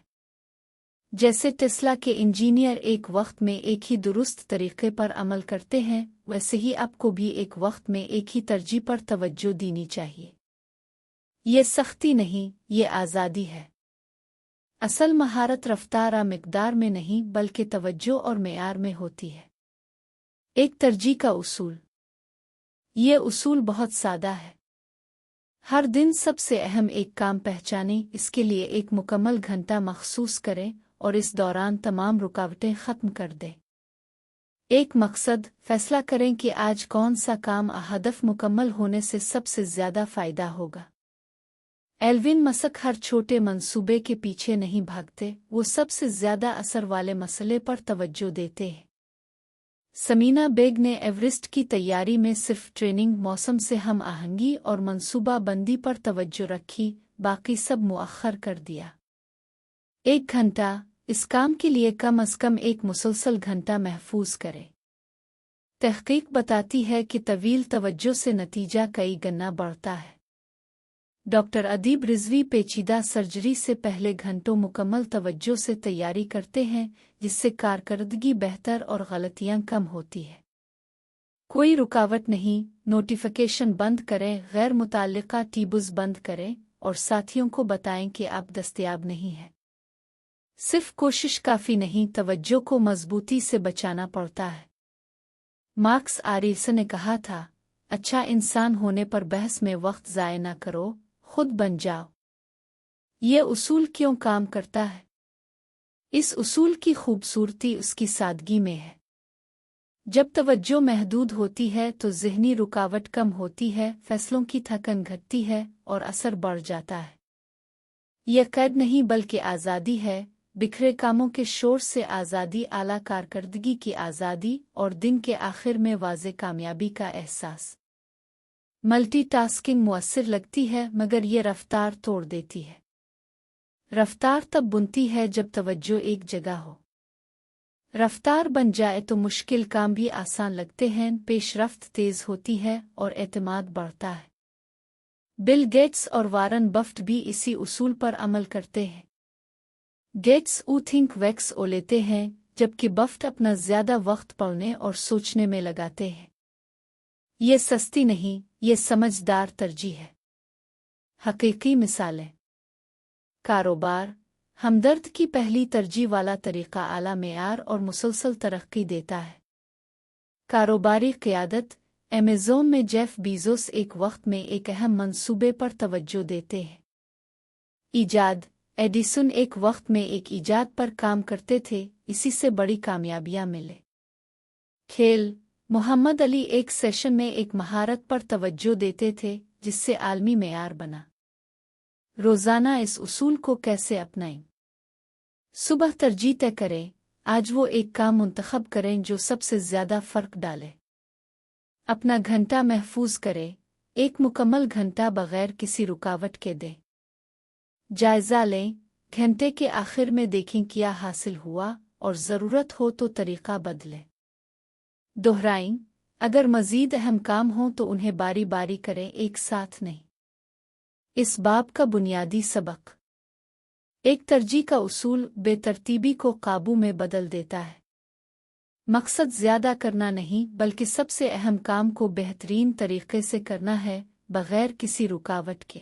जैसे टेस्ला के इंजीनियर एक वक्त में एक ही दुरुस्त तरीके पर अमल करते हैं, वैसे ही आपको भी एक वक्त में एक ही तरजीह पर तवज्जो देनी चाहिए। ये सख्ती नहीं, ये आज़ादी है। असल महारत रफ्तार और मिक़दार में नहीं, बल्कि तवज्जो और मेयार में होती है। एक तरजीह का उसूल। ये उसूल बहुत सादा है। हर दिन सबसे अहम एक काम पहचानें, इसके लिए एक मुकम्मल घंटा मखसूस करें और इस दौरान तमाम रुकावटें ख़त्म कर दें। एक मकसद फैसला करें कि आज कौन सा काम हदफ मुकम्मल होने से सबसे ज़्यादा फ़ायदा होगा। एल्विन मस्क हर छोटे मंसूबे के पीछे नहीं भागते, वो सबसे ज़्यादा असर वाले मसले पर तवज्जो देते हैं। समीना बेग ने एवरेस्ट की तैयारी में सिर्फ ट्रेनिंग, मौसम से हम आहंगी और मंसूबा बंदी पर तवज्जो रखी, बाकी सब मुअख्खर कर दिया। 1 घंटा, इस काम के लिए कम अज़ कम एक मुसलसल घंटा महफूज करें। तहकीक बताती है कि तवील तवज्जो से नतीजा कई गुना बढ़ता है। डॉक्टर अदीब रिजवी पेचीदा सर्जरी से पहले घंटों मुकम्मल तवज्जो से तैयारी करते हैं, जिससे कारकर्दगी बेहतर और गलतियां कम होती है। कोई रुकावट नहीं, नोटिफिकेशन बंद करें, गैर मुताल्लिका टीबुज़ बंद करें और साथियों को बताएं कि आप दस्तयाब नहीं हैं। सिर्फ कोशिश काफ़ी नहीं, तवज्जो को मजबूती से बचाना पड़ता है। मार्क्स आरेल्स ने कहा था, अच्छा इंसान होने पर बहस में वक्त ज़ाय न करो, खुद बन जाओ। ये उसूल क्यों काम करता है? इस उसूल की खूबसूरती उसकी सादगी में है। जब तवज्जो महदूद होती है तो ज़हनी रुकावट कम होती है, फैसलों की थकन घटती है और असर बढ़ जाता है। यह कैद नहीं बल्कि आज़ादी है, बिखरे कामों के शोर से आज़ादी, आला कारकर्दगी की आज़ादी और दिन के आखिर में वाज़े कामयाबी का एहसास। मल्टीटास्किंग मुअस्सिर लगती है, मगर ये रफ्तार तोड़ देती है। रफ्तार तब बुनती है जब तवज्जो एक जगह हो। रफ्तार बन जाए तो मुश्किल काम भी आसान लगते हैं, पेशरफ्त तेज़ होती है और एतमाद बढ़ता है। बिल गेट्स और वारन बफेट भी इसी उसूल पर अमल करते हैं। गेट्स थिंक वैक्स ओ लेते हैं, जबकि बफेट अपना ज़्यादा वक्त पढ़ने और सोचने में लगाते हैं। ये सस्ती नहीं, ये समझदार तरजीह है। हकीकी मिसालें। कारोबार। हमदर्द की पहली तरजीह वाला तरीका आला मेयार और मुसलसल तरक्की देता है। कारोबारी क़यादत। अमेज़न में जेफ बीज़ोस एक वक्त में एक अहम मंसूबे पर तवज्जो देते हैं। ईजाद। एडिसन एक वक्त में एक ईजाद पर काम करते थे, इसी से बड़ी कामयाबियां मिले। खेल। मोहम्मद अली एक सेशन में एक महारत पर तवज्जो देते थे, जिससे आलमी मेयार बना। रोज़ाना इस उसूल को कैसे अपनाएं? सुबह तरजीह तय करें, आज वो एक काम मुंतखब करें जो सबसे ज़्यादा फ़र्क डाले। अपना घंटा महफूज करें, एक मुकम्मल घंटा बगैर किसी रुकावट के दें। जायज़ा लें, घंटे के आखिर में देखें क्या हासिल हुआ और ज़रूरत हो तो तरीक़ा बदलें। दोहराएं, अगर मज़ीद अहम काम हो तो उन्हें बारी बारी करें, एक साथ नहीं। इस बाब का बुनियादी सबक। एक तरजीह का उसूल बेतरतीबी को काबू में बदल देता है। मकसद ज़्यादा करना नहीं, बल्कि सबसे अहम काम को बेहतरीन तरीके से करना है, बगैर किसी रुकावट के।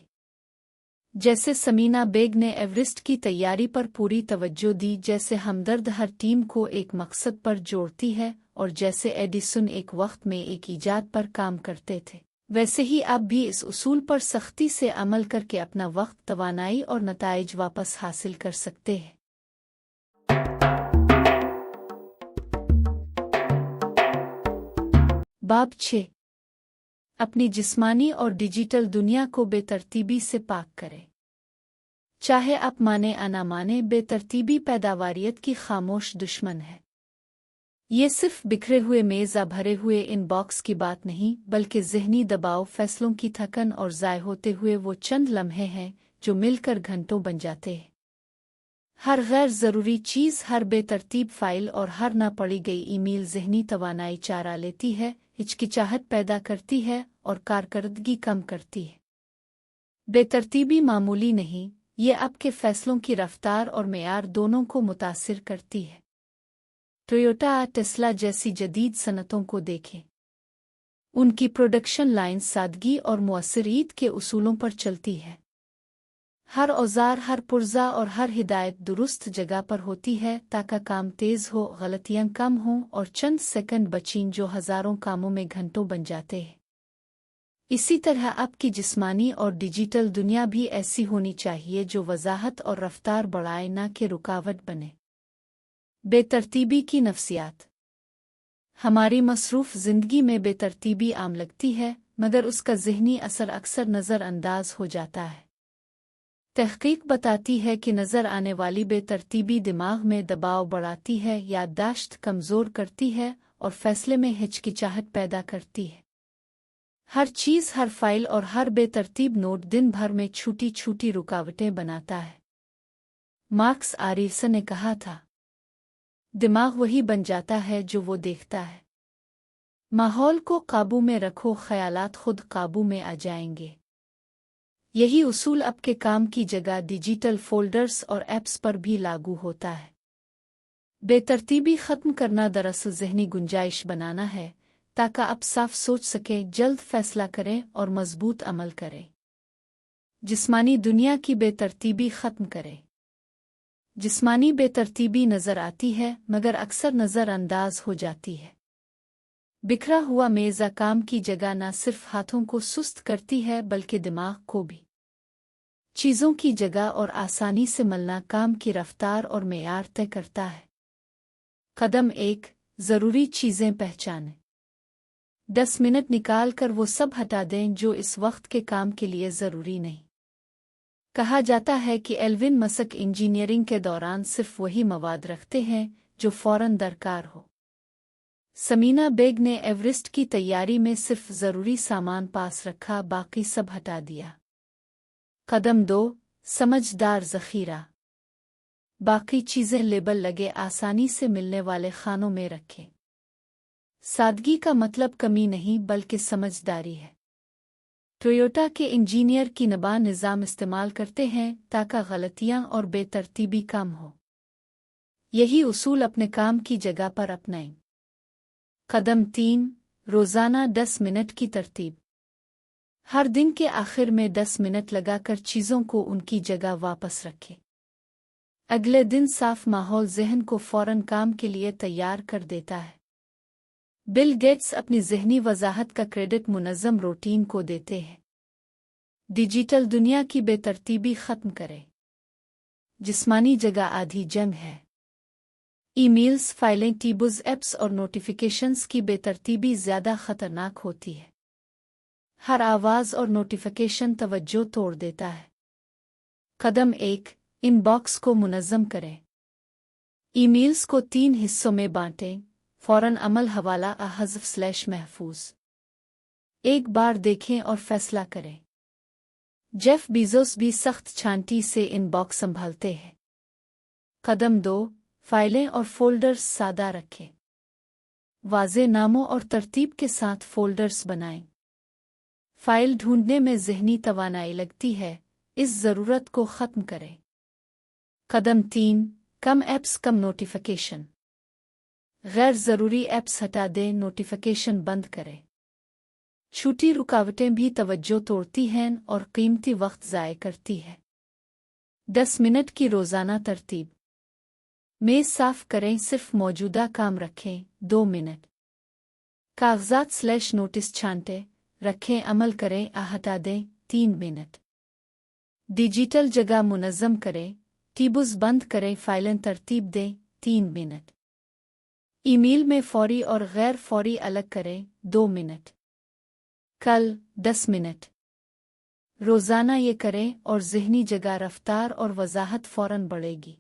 जैसे समीना बेग ने एवरेस्ट की तैयारी पर पूरी तवज्जो दी, जैसे हमदर्द हर टीम को एक मकसद पर जोड़ती है और जैसे एडिसन एक वक्त में एक ईजाद पर काम करते थे, वैसे ही आप भी इस उसूल पर सख्ती से अमल करके अपना वक्त, तवानाई और नताइज वापस हासिल कर सकते हैं। बाब 6। अपनी जिस्मानी और डिजिटल दुनिया को बेतरतीबी से पाक करें। चाहे आप माने या ना माने, बेतरतीबी पैदावारियत की खामोश दुश्मन है। ये सिर्फ बिखरे हुए मेज़ या भरे हुए इनबॉक्स की बात नहीं, बल्कि ज़हनी दबाव, फैसलों की थकन और ज़ाय होते हुए वो चंद लम्हे हैं जो मिलकर घंटों बन जाते हैं। हर गैर ज़रूरी चीज़, हर बेतरतीब फाइल और हर ना पढ़ी गई ईमेल ज़हनी तवानाई चारा लेती है, हिचकिचाहट पैदा करती है और कारकर्दगी कम करती है। बेतरतीबी मामूली नहीं, ये आपके फैसलों की रफ्तार और मेयार दोनों को मुतासिर करती है। टोयोटा या टेस्ला जैसी जदीद सनतों को देखें। उनकी प्रोडक्शन लाइन सादगी और मुअस्सरीत के उसूलों पर चलती है। हर औजार, हर पुर्जा और हर हिदायत दुरुस्त जगह पर होती है ताकि काम तेज़ हो, गलतियां कम हों और चंद सेकंड बचीं जो हज़ारों कामों में घंटों बन जाते हैं। इसी तरह आपकी जिस्मानी और डिजिटल दुनिया भी ऐसी होनी चाहिए जो वजाहत और रफ्तार बढ़ाए, ना कि रुकावट बने। बेतरतीबी की नफ्सियात। हमारी मसरूफ़ ज़िंदगी में बेतरतीबी आम लगती है, मगर उसका ज़हनी असर अक्सर नज़रअंदाज हो जाता है। तहक़ीक़ बताती है कि नज़र आने वाली बेतरतीबी दिमाग में दबाव बढ़ाती है, याददाश्त कमज़ोर करती है और फैसले में हिचकिचाहट पैदा करती है। हर चीज़, हर फाइल और हर बेतरतीब नोट दिन भर में छोटी छोटी रुकावटें बनाता है। मार्क्स आरेल्सन ने कहा था, दिमाग वही बन जाता है जो वो देखता है। माहौल को काबू में रखो, ख़यालात खुद काबू में आ जाएंगे। यही उसूल आपके काम की जगह डिजिटल फ़ोल्डर्स और ऐप्स पर भी लागू होता है। बेतरतीबी ख़त्म करना दरअसल ज़हनी गुंजाइश बनाना है ताकि आप साफ सोच सकें, जल्द फैसला करें और मजबूत अमल करें। जिस्मानी दुनिया की बेतरतीबी ख़त्म करें। जिस्मानी बेतरतीबी नज़र आती है मगर अक्सर नज़रअंदाज हो जाती है। बिखरा हुआ मेज़ा काम की जगह न सिर्फ हाथों को सुस्त करती है बल्कि दिमाग को भी। चीज़ों की जगह और आसानी से मलना काम की रफ्तार और मेयार तय करता है। कदम 1, ज़रूरी चीज़ें पहचानें। 10 मिनट निकाल कर वो सब हटा दें जो इस वक्त के काम के लिए ज़रूरी नहीं। कहा जाता है कि एल्विन मस्क इंजीनियरिंग के दौरान सिर्फ वही मवाद रखते हैं जो फ़ौरन दरकार हो। समीना बेग ने एवरेस्ट की तैयारी में सिर्फ ज़रूरी सामान पास रखा, बाकी सब हटा दिया। कदम 2, समझदार ज़ख़ीरा। बाकी चीज़ें लेबल लगे आसानी से मिलने वाले खानों में रखें। सादगी का मतलब कमी नहीं बल्कि समझदारी है। टोयोटा के इंजीनियर की नबा निज़ाम इस्तेमाल करते हैं ताकि गलतियां और बेतरतीबी कम हो। यही उसूल अपने काम की जगह पर अपनाएं। कदम 3, रोज़ाना 10 मिनट की तरतीब। हर दिन के आखिर में 10 मिनट लगाकर चीज़ों को उनकी जगह वापस रखें। अगले दिन साफ माहौल ज़हन को फ़ौरन काम के लिए तैयार कर देता है। बिल गेट्स अपनी ज़हनी वजाहत का क्रेडिट मुनज़्ज़म रूटीन को देते हैं। डिजिटल दुनिया की बेतरतीबी ख़त्म करें। जिस्मानी जगह आधी जंग है। ईमेल्स, फाइलें, टीबुज़, ऐप्स और नोटिफिकेशंस की बेतरतीबी ज़्यादा ख़तरनाक होती है। हर आवाज़ और नोटिफिकेशन तवज्जो तोड़ देता है। कदम 1, इनबॉक्स को मुनज़्ज़म करें। ईमेल्स को 3 हिस्सों में बांटें। फ़ौरन अमल, हवाला, हज़फ़/महफूज़। एक बार देखें और फैसला करें। जेफ बीज़ोस भी सख्त छांटी से इनबॉक्स संभालते हैं। कदम 2, फाइलें और फ़ोल्डर्स सादा रखें। वाज़े नामों और तरतीब के साथ फ़ोल्डर्स बनाएं। फ़ाइल ढूंढने में ज़हनी तवानाई लगती है, इस ज़रूरत को ख़त्म करें। कदम 3, कम ऐप्स, कम नोटिफिकेशन। गैर ज़रूरी ऐप्स हटा दें, नोटिफिकेशन बंद करें। छोटी रुकावटें भी तवज्जो तोड़ती हैं और कीमती वक्त ज़ाय करती है। 10 मिनट की रोज़ाना तरतीब। मेज़ साफ़ करें, सिर्फ मौजूदा काम रखें, 2 मिनट। कागज़ात/नोटिस छांटे रखें, अमल करें, हटा दें, 3 मिनट। डिजिटल जगह मुनज़्ज़म करें, टीबुज़ बंद करें, फाइलें तरतीब दें, 3 मिनट। ईमेल में फ़ौरी और गैर फ़ौरी अलग करें, 2 मिनट। कल 10 मिनट रोज़ाना ये करें और ज़हनी जगह रफ्तार और वज़ाहत फ़ौरन बढ़ेगी।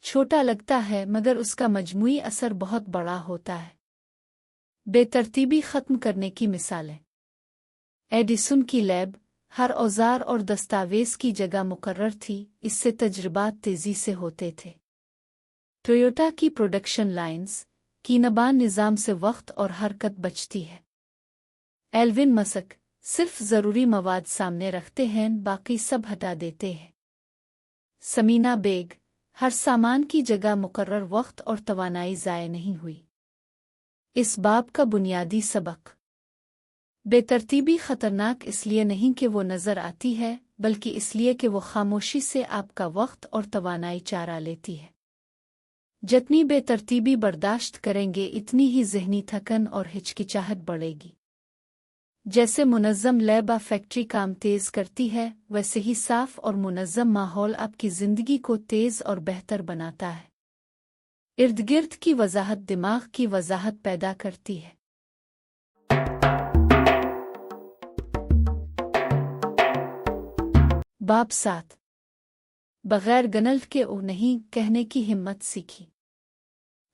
छोटा लगता है मगर उसका मजमूई असर बहुत बड़ा होता है। बेतरतीबी ख़त्म करने की मिसालें। एडिसन की लैब हर औजार और दस्तावेज़ की जगह मुकर्रर थी, इससे तजर्बात तेज़ी से होते थे। टोयोटा की प्रोडक्शन लाइन्स की नबान निज़ाम से वक्त और हरकत बचती है। एल्विन मस्क सिर्फ ज़रूरी मवाद सामने रखते हैं, बाकी सब हटा देते हैं। समीना बेग हर सामान की जगह मुकर्रर वक्त और तवानाई ज़ाय नहीं हुई। इस बाब का बुनियादी सबक। बेतरतीबी ख़तरनाक इसलिए नहीं कि वो नज़र आती है, बल्कि इसलिए कि वो खामोशी से आपका वक्त और तवानाई चारा लेती है। जितनी बेतरतीबी बर्दाश्त करेंगे इतनी ही ज़हनी थकन और हिचकिचाहट बढ़ेगी। जैसे मुनज़्ज़म लैब फैक्ट्री काम तेज़ करती है, वैसे ही साफ़ और मुनज़्ज़म माहौल आपकी ज़िंदगी को तेज़ और बेहतर बनाता है। इर्द गिर्द की वज़ाहत दिमाग की वज़ाहत पैदा करती है। बाब 7 बग़ैर गनल्फ के ओ नहीं कहने की हिम्मत सीखी।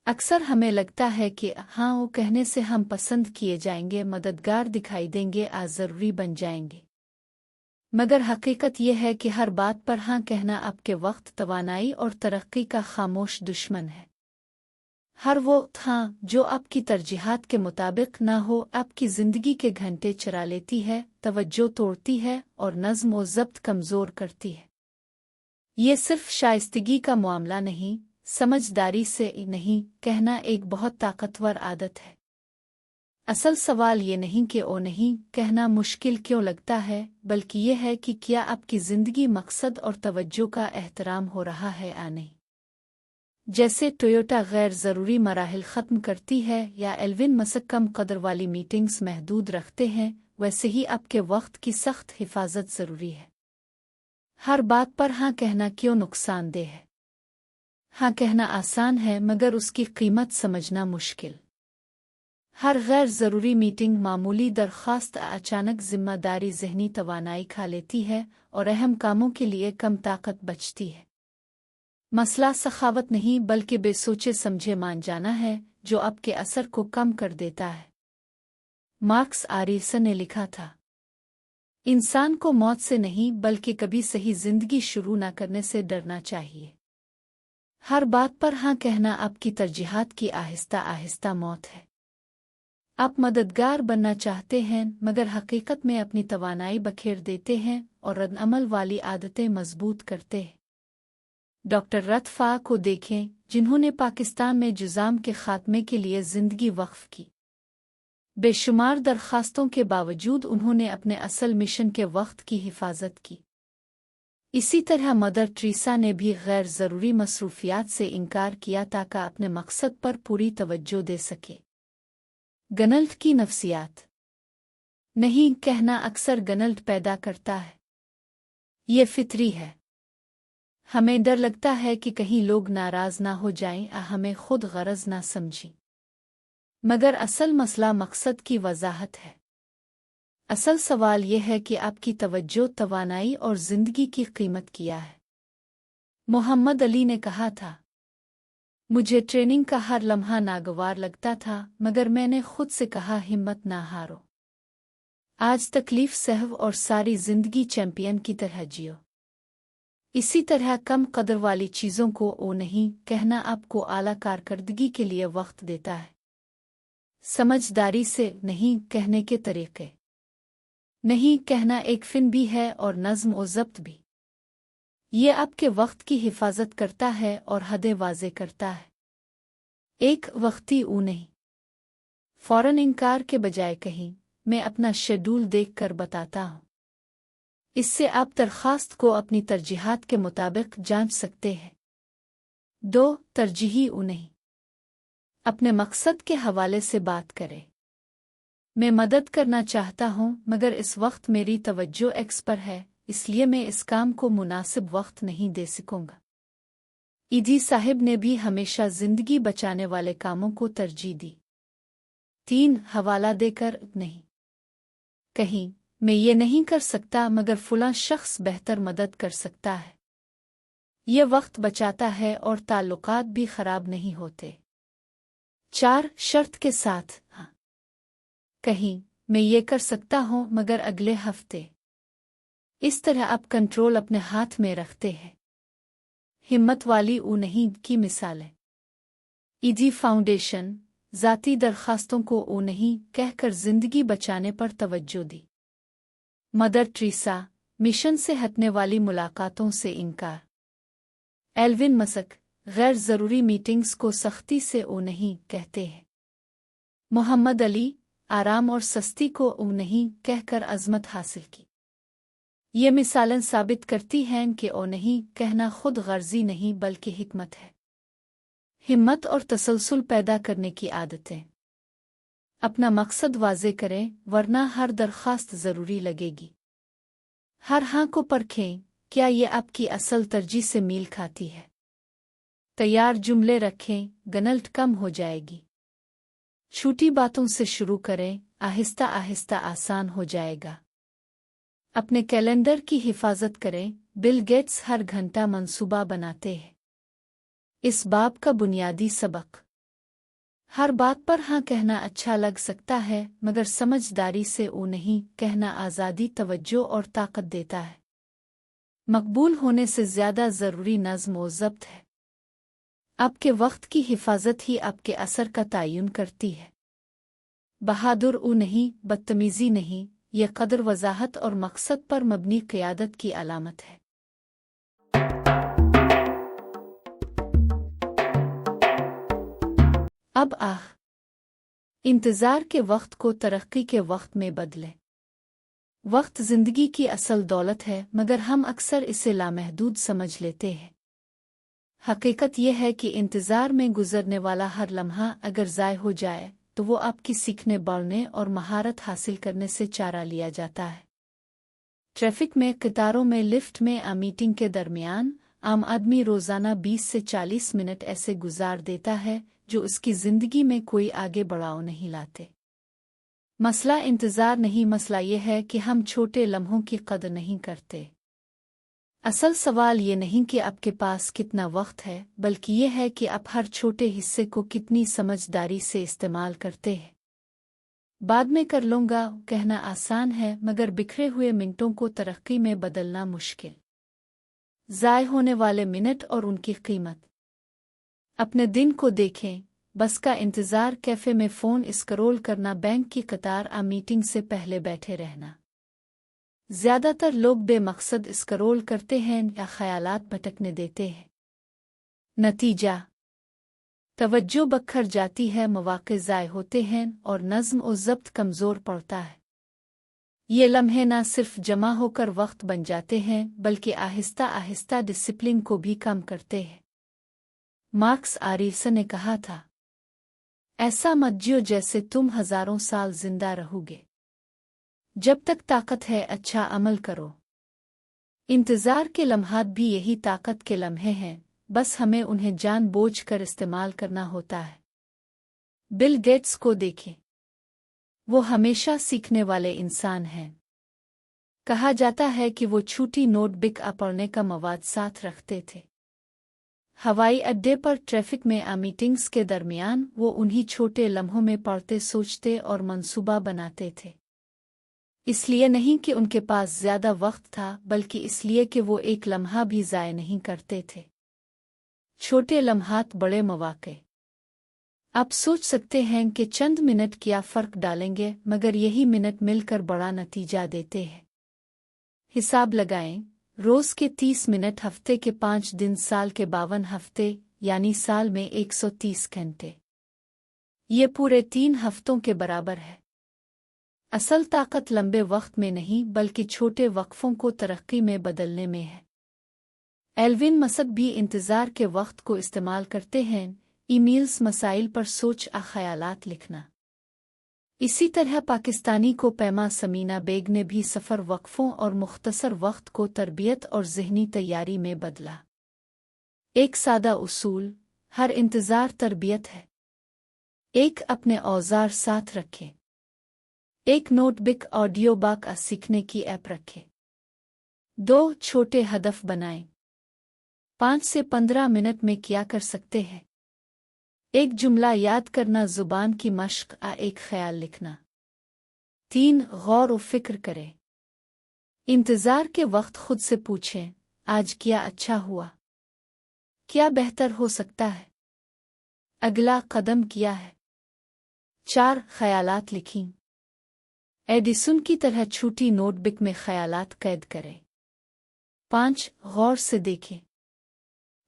अक्सर हमें लगता है कि हाँ वो कहने से हम पसंद किए जाएंगे, मददगार दिखाई देंगे, ज़रूरी बन जाएंगे। मगर हकीकत यह है कि हर बात पर हाँ कहना आपके वक्त, तवानाई और तरक्की का खामोश दुश्मन है। हर वो हाँ जो आपकी तरजीहात के मुताबिक ना हो आपकी ज़िंदगी के घंटे चुरा लेती है, तवज्जो तोड़ती है और नज़्म व ज़ब्त कमज़ोर करती है। ये सिर्फ शाइस्तगी का मामला नहीं, समझदारी से नहीं कहना एक बहुत ताकतवर आदत है। असल सवाल ये नहीं कि ओ नहीं कहना मुश्किल क्यों लगता है, बल्कि ये है कि क्या आपकी ज़िंदगी मकसद और तवज्जो का एहतराम हो रहा है या नहीं। जैसे टोयोटा गैर ज़रूरी मराहिल ख़त्म करती है या एल्विन मस्क कम कदर वाली मीटिंग्स महदूद रखते हैं, वैसे ही आपके वक्त की सख्त हिफाजत ज़रूरी है। हर बात पर हाँ कहना क्यों नुकसानदेह है? हाँ कहना आसान है मगर उसकी कीमत समझना मुश्किल। हर गैर ज़रूरी मीटिंग, मामूली दरख्वास्त अचानक जिम्मेदारी ज़हनी तवानाई खा लेती है और अहम कामों के लिए कम ताकत बचती है। मसला सखावत नहीं बल्कि बेसोचे समझे मान जाना है, जो आपके असर को कम कर देता है। मार्क्स आरेसन ने लिखा था, इंसान को मौत से नहीं बल्कि कभी सही जिंदगी शुरू न करने से डरना चाहिए। हर बात पर हाँ कहना आपकी तरजीहात की आहिस्ता आहिस्ता मौत है। आप मददगार बनना चाहते हैं मगर हकीकत में अपनी तवानाई बखेर देते हैं और रद्द-अमल वाली आदतें मजबूत करते हैं। डॉक्टर रतफ़ा को देखें, जिन्होंने पाकिस्तान में जुज़ाम के खात्मे के लिए ज़िंदगी वक्फ की। बेशुमार दरख्वास्तों के बावजूद उन्होंने अपने असल मिशन के वक्त की हिफाजत की। इसी तरह मदर टेरेसा ने भी गैर ज़रूरी मसरूफियात से इनकार किया ताकि अपने मकसद पर पूरी तवज्जो दे सके। गनल्ट की नफ्सियात। नहीं कहना अक्सर गनल्ट पैदा करता है। ये फितरी है। हमें डर लगता है कि कहीं लोग नाराज़ ना हो जाएं या हमें खुद गरज ना समझें। मगर असल मसला मकसद की वजाहत है। असल सवाल यह है कि आपकी तवज्जो, तवानाई और ज़िंदगी की कीमत क्या है। मोहम्मद अली ने कहा था, मुझे ट्रेनिंग का हर लम्हा नागवार लगता था मगर मैंने खुद से कहा हिम्मत ना हारो। आज तकलीफ सहव और सारी ज़िंदगी चैंपियन की तरह जियो। इसी तरह कम कदर वाली चीज़ों को ओ नहीं कहना आपको आला कारकर्दगी के लिए वक्त देता है। समझदारी से नहीं कहने के तरीके। नहीं कहना एक फ़िन भी है और नज़्म और ज़ब्त भी। ये आपके वक्त की हिफाजत करता है और हदें वाज़े करता है। एक वक्ती ऊ नहीं। फ़ौरन इनकार के बजाय कहीं, मैं अपना शेड्यूल देख कर बताता हूँ। इससे आप दरख्वास्त को अपनी तरजीहात के मुताबिक जांच सकते हैं। 2. तरजीही ऊ नहीं। अपने मकसद के हवाले से बात करें। मैं मदद करना चाहता हूँ मगर इस वक्त मेरी तवज्जो एक्स पर है, इसलिए मैं इस काम को मुनासिब वक्त नहीं दे सकूँगा। ईदी साहिब ने भी हमेशा जिंदगी बचाने वाले कामों को तरजीह दी। 3. हवाला देकर नहीं। कहीं मैं ये नहीं कर सकता मगर फलां शख्स बेहतर मदद कर सकता है। ये वक्त बचाता है और ताल्लुकात भी खराब नहीं होते। 4 शर्त के साथ हाँ। कहीं मैं ये कर सकता हूँ मगर अगले हफ्ते। इस तरह आप कंट्रोल अपने हाथ में रखते हैं। हिम्मत वाली ऊ नहीं की मिसालें। ईजी फाउंडेशन ज़ाती दरख्वास्तों को ऊ नहीं कहकर जिंदगी बचाने पर तवज्जो दी। मदर ट्रीसा मिशन से हटने वाली मुलाकातों से इनकार। एल्विन मस्क गैर ज़रूरी मीटिंग्स को सख्ती से ऊ नहीं कहते हैं। मोहम्मद अली आराम और सस्ती को ऊ नहीं कहकर अज़मत हासिल की। ये मिसालें साबित करती हैं कि ओ नहीं कहना खुद गर्जी नहीं बल्कि हिकमत है। हिम्मत और तसलसल पैदा करने की आदतें। अपना मकसद वाज़े करें वरना हर दरख्वास्त ज़रूरी लगेगी। हर हाँ को परखें, क्या ये आपकी असल तरजीह से मील खाती है। तैयार जुमले रखें, गलत कम हो जाएगी। छोटी बातों से शुरू करें, आहिस्ता आहिस्ता आसान हो जाएगा। अपने कैलेंडर की हिफाजत करें, बिल गेट्स हर घंटा मंसूबा बनाते हैं। इस बाब का बुनियादी सबक। हर बात पर हाँ कहना अच्छा लग सकता है मगर समझदारी से ऊ नहीं कहना आज़ादी तवज्जो और ताकत देता है। मकबूल होने से ज़्यादा ज़रूरी नज़्म व ज़ब्त है। आपके वक्त की हिफाजत ही आपके असर का तयन करती है। बहादुर ऊ नहीं बदतमीज़ी नहीं, यह कदर वजाहत और मकसद पर मबनी क़यादत की अलामत है। अब इंतज़ार के वक्त को तरक्की के वक्त में बदलें। वक्त ज़िंदगी की असल दौलत है मगर हम अक्सर इसे लामहदूद समझ लेते हैं। हकीकत यह है कि इंतज़ार में गुजरने वाला हर लम्हा अगर ज़ाय हो जाए तो वो आपकी सीखने बढ़ने और महारत हासिल करने से चारा लिया जाता है। ट्रैफिक में, कतारों में, लिफ्ट में, मीटिंग के दरमियान आम आदमी रोज़ाना 20 से 40 मिनट ऐसे गुजार देता है जो उसकी ज़िंदगी में कोई आगे बढ़ाव नहीं लाते। मसला इंतज़ार नहीं, मसला यह है कि हम छोटे लम्हों की कदर नहीं करते। असल सवाल ये नहीं कि आपके पास कितना वक्त है बल्कि ये है कि आप हर छोटे हिस्से को कितनी समझदारी से इस्तेमाल करते हैं। बाद में कर लूँगा कहना आसान है मगर बिखरे हुए मिनटों को तरक्की में बदलना मुश्किल। ज़ाय होने वाले मिनट और उनकी कीमत। अपने दिन को देखें, बस का इंतज़ार, कैफ़े में फ़ोन स्क्रॉल करना, बैंक की कतार मीटिंग से पहले बैठे रहना। ज़्यादातर लोग बेमकसद स्क्रॉल करते हैं या ख़यालात भटकने देते हैं। नतीजा तवज्जो बखर जाती है, मौक़े ज़ाय होते हैं और नज़्म और ज़ब्त कमज़ोर पड़ता है। ये लम्हे न सिर्फ जमा होकर वक्त बन जाते हैं बल्कि आहिस्ता आहिस्ता डिसिप्लिन को भी कम करते हैं। मार्क्स ऑरेलियस ने कहा था, ऐसा मत जियो जैसे तुम हज़ारों साल जिंदा रहोगे। जब तक ताकत है अच्छा अमल करो। इंतज़ार के लम्हात भी यही ताकत के लम्हे हैं, बस हमें उन्हें जानबूझकर इस्तेमाल करना होता है। बिल गेट्स को देखें, वो हमेशा सीखने वाले इंसान हैं। कहा जाता है कि वो छोटी नोटबुक पढ़ने का मवाद साथ रखते थे। हवाई अड्डे पर, ट्रैफिक में, मीटिंग्स के दरमियान वो उन्हीं छोटे लम्हों में पढ़ते, सोचते और मंसूबा बनाते थे। इसलिए नहीं कि उनके पास ज़्यादा वक्त था बल्कि इसलिए कि वो एक लम्हा भी ज़ाय नहीं करते थे। छोटे लम्हात बड़े मौक़े। आप सोच सकते हैं कि चंद मिनट क्या फ़र्क डालेंगे मगर यही मिनट मिलकर बड़ा नतीजा देते हैं। हिसाब लगाएं, रोज़ के 30 मिनट, हफ्ते के 5 दिन, साल के 52 हफ्ते, यानी साल में 130 घंटे। ये पूरे 3 हफ्तों के बराबर है। असल ताकत लंबे वक्त में नहीं बल्कि छोटे वक्फों को तरक्की में बदलने में है। एल्विन मस्क भी इंतज़ार के वक्त को इस्तेमाल करते हैं, ईमेल्स, मसाइल पर सोच ख़यालात लिखना। इसी तरह पाकिस्तानी को पैमा समीना बेग ने भी सफ़र, वक्फों और मुख्तसर वक्त को तरबियत और ज़हनी तैयारी में बदला। एक सादा उसूल, हर इंतज़ार तरबियत है। एक, अपने औज़ार साथ रखें। एक नोटबुक ऑडियो बुक सीखने की ऐप रखें। 2 छोटे हदफ बनाएं। 5 से 15 मिनट में क्या कर सकते हैं? एक जुमला याद करना, जुबान की मश्क, एक ख्याल लिखना। 3 गौर व फिक्र करें। इंतज़ार के वक्त खुद से पूछें, आज क्या अच्छा हुआ? क्या बेहतर हो सकता है? अगला कदम क्या है? 4 ख्यालात लिखें। एडिसन की तरह छोटी नोटबुक में ख्यालात कैद करें। 5 गौर से देखें।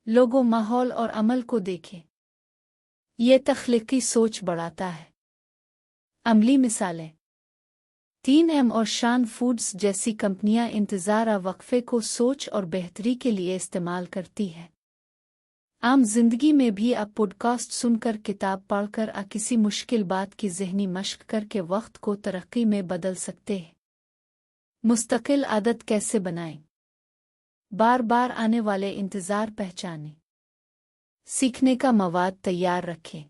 लोगों, माहौल और अमल को देखें। ये तख्लीकी सोच बढ़ाता है। अमली मिसालें। 3M और शान फूड्स जैसी कंपनियां इंतज़ार वक्फे को सोच और बेहतरी के लिए इस्तेमाल करती हैं। आम जिंदगी में भी आप पॉडकास्ट सुनकर, किताब पढ़कर किसी मुश्किल बात की ज़हनी मश्क करके वक्त को तरक्की में बदल सकते हैं। मुस्तकिल आदत कैसे बनाएं? बार बार आने वाले इंतज़ार पहचानें। सीखने का मवाद तैयार रखें।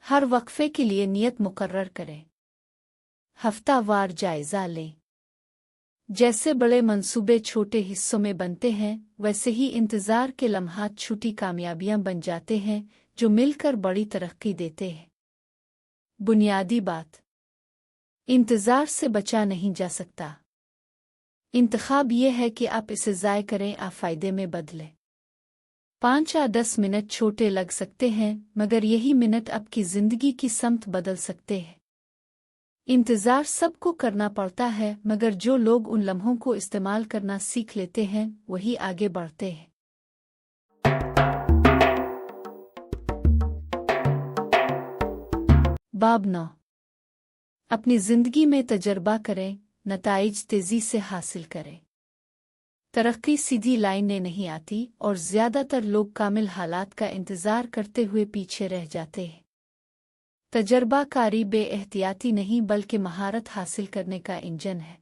हर वक्फे के लिए नियत मुकर्रर करें। हफ्तावार जायज़ा लें। जैसे बड़े मंसूबे छोटे हिस्सों में बनते हैं, वैसे ही इंतज़ार के लम्हात छोटी कामयाबियां बन जाते हैं जो मिलकर बड़ी तरक्की देते हैं। बुनियादी बात, इंतज़ार से बचा नहीं जा सकता। इंतखाब यह है कि आप इसे ज़ाय करें, फ़ायदे में बदलें। 5 या 10 मिनट छोटे लग सकते हैं, मगर यही मिनट आपकी ज़िंदगी की समत बदल सकते हैं। इंतज़ार सबको करना पड़ता है, मगर जो लोग उन लम्हों को इस्तेमाल करना सीख लेते हैं वही आगे बढ़ते हैं। बाब 9। अपनी ज़िंदगी में तजर्बा करें, नताइज तेज़ी से हासिल करें। तरक्की सीधी लाइन में नहीं आती और ज़्यादातर लोग कामिल हालात का इंतज़ार करते हुए पीछे रह जाते हैं। तजर्बाकारी बेएहतियाती नहीं बल्कि महारत हासिल करने का इंजन है।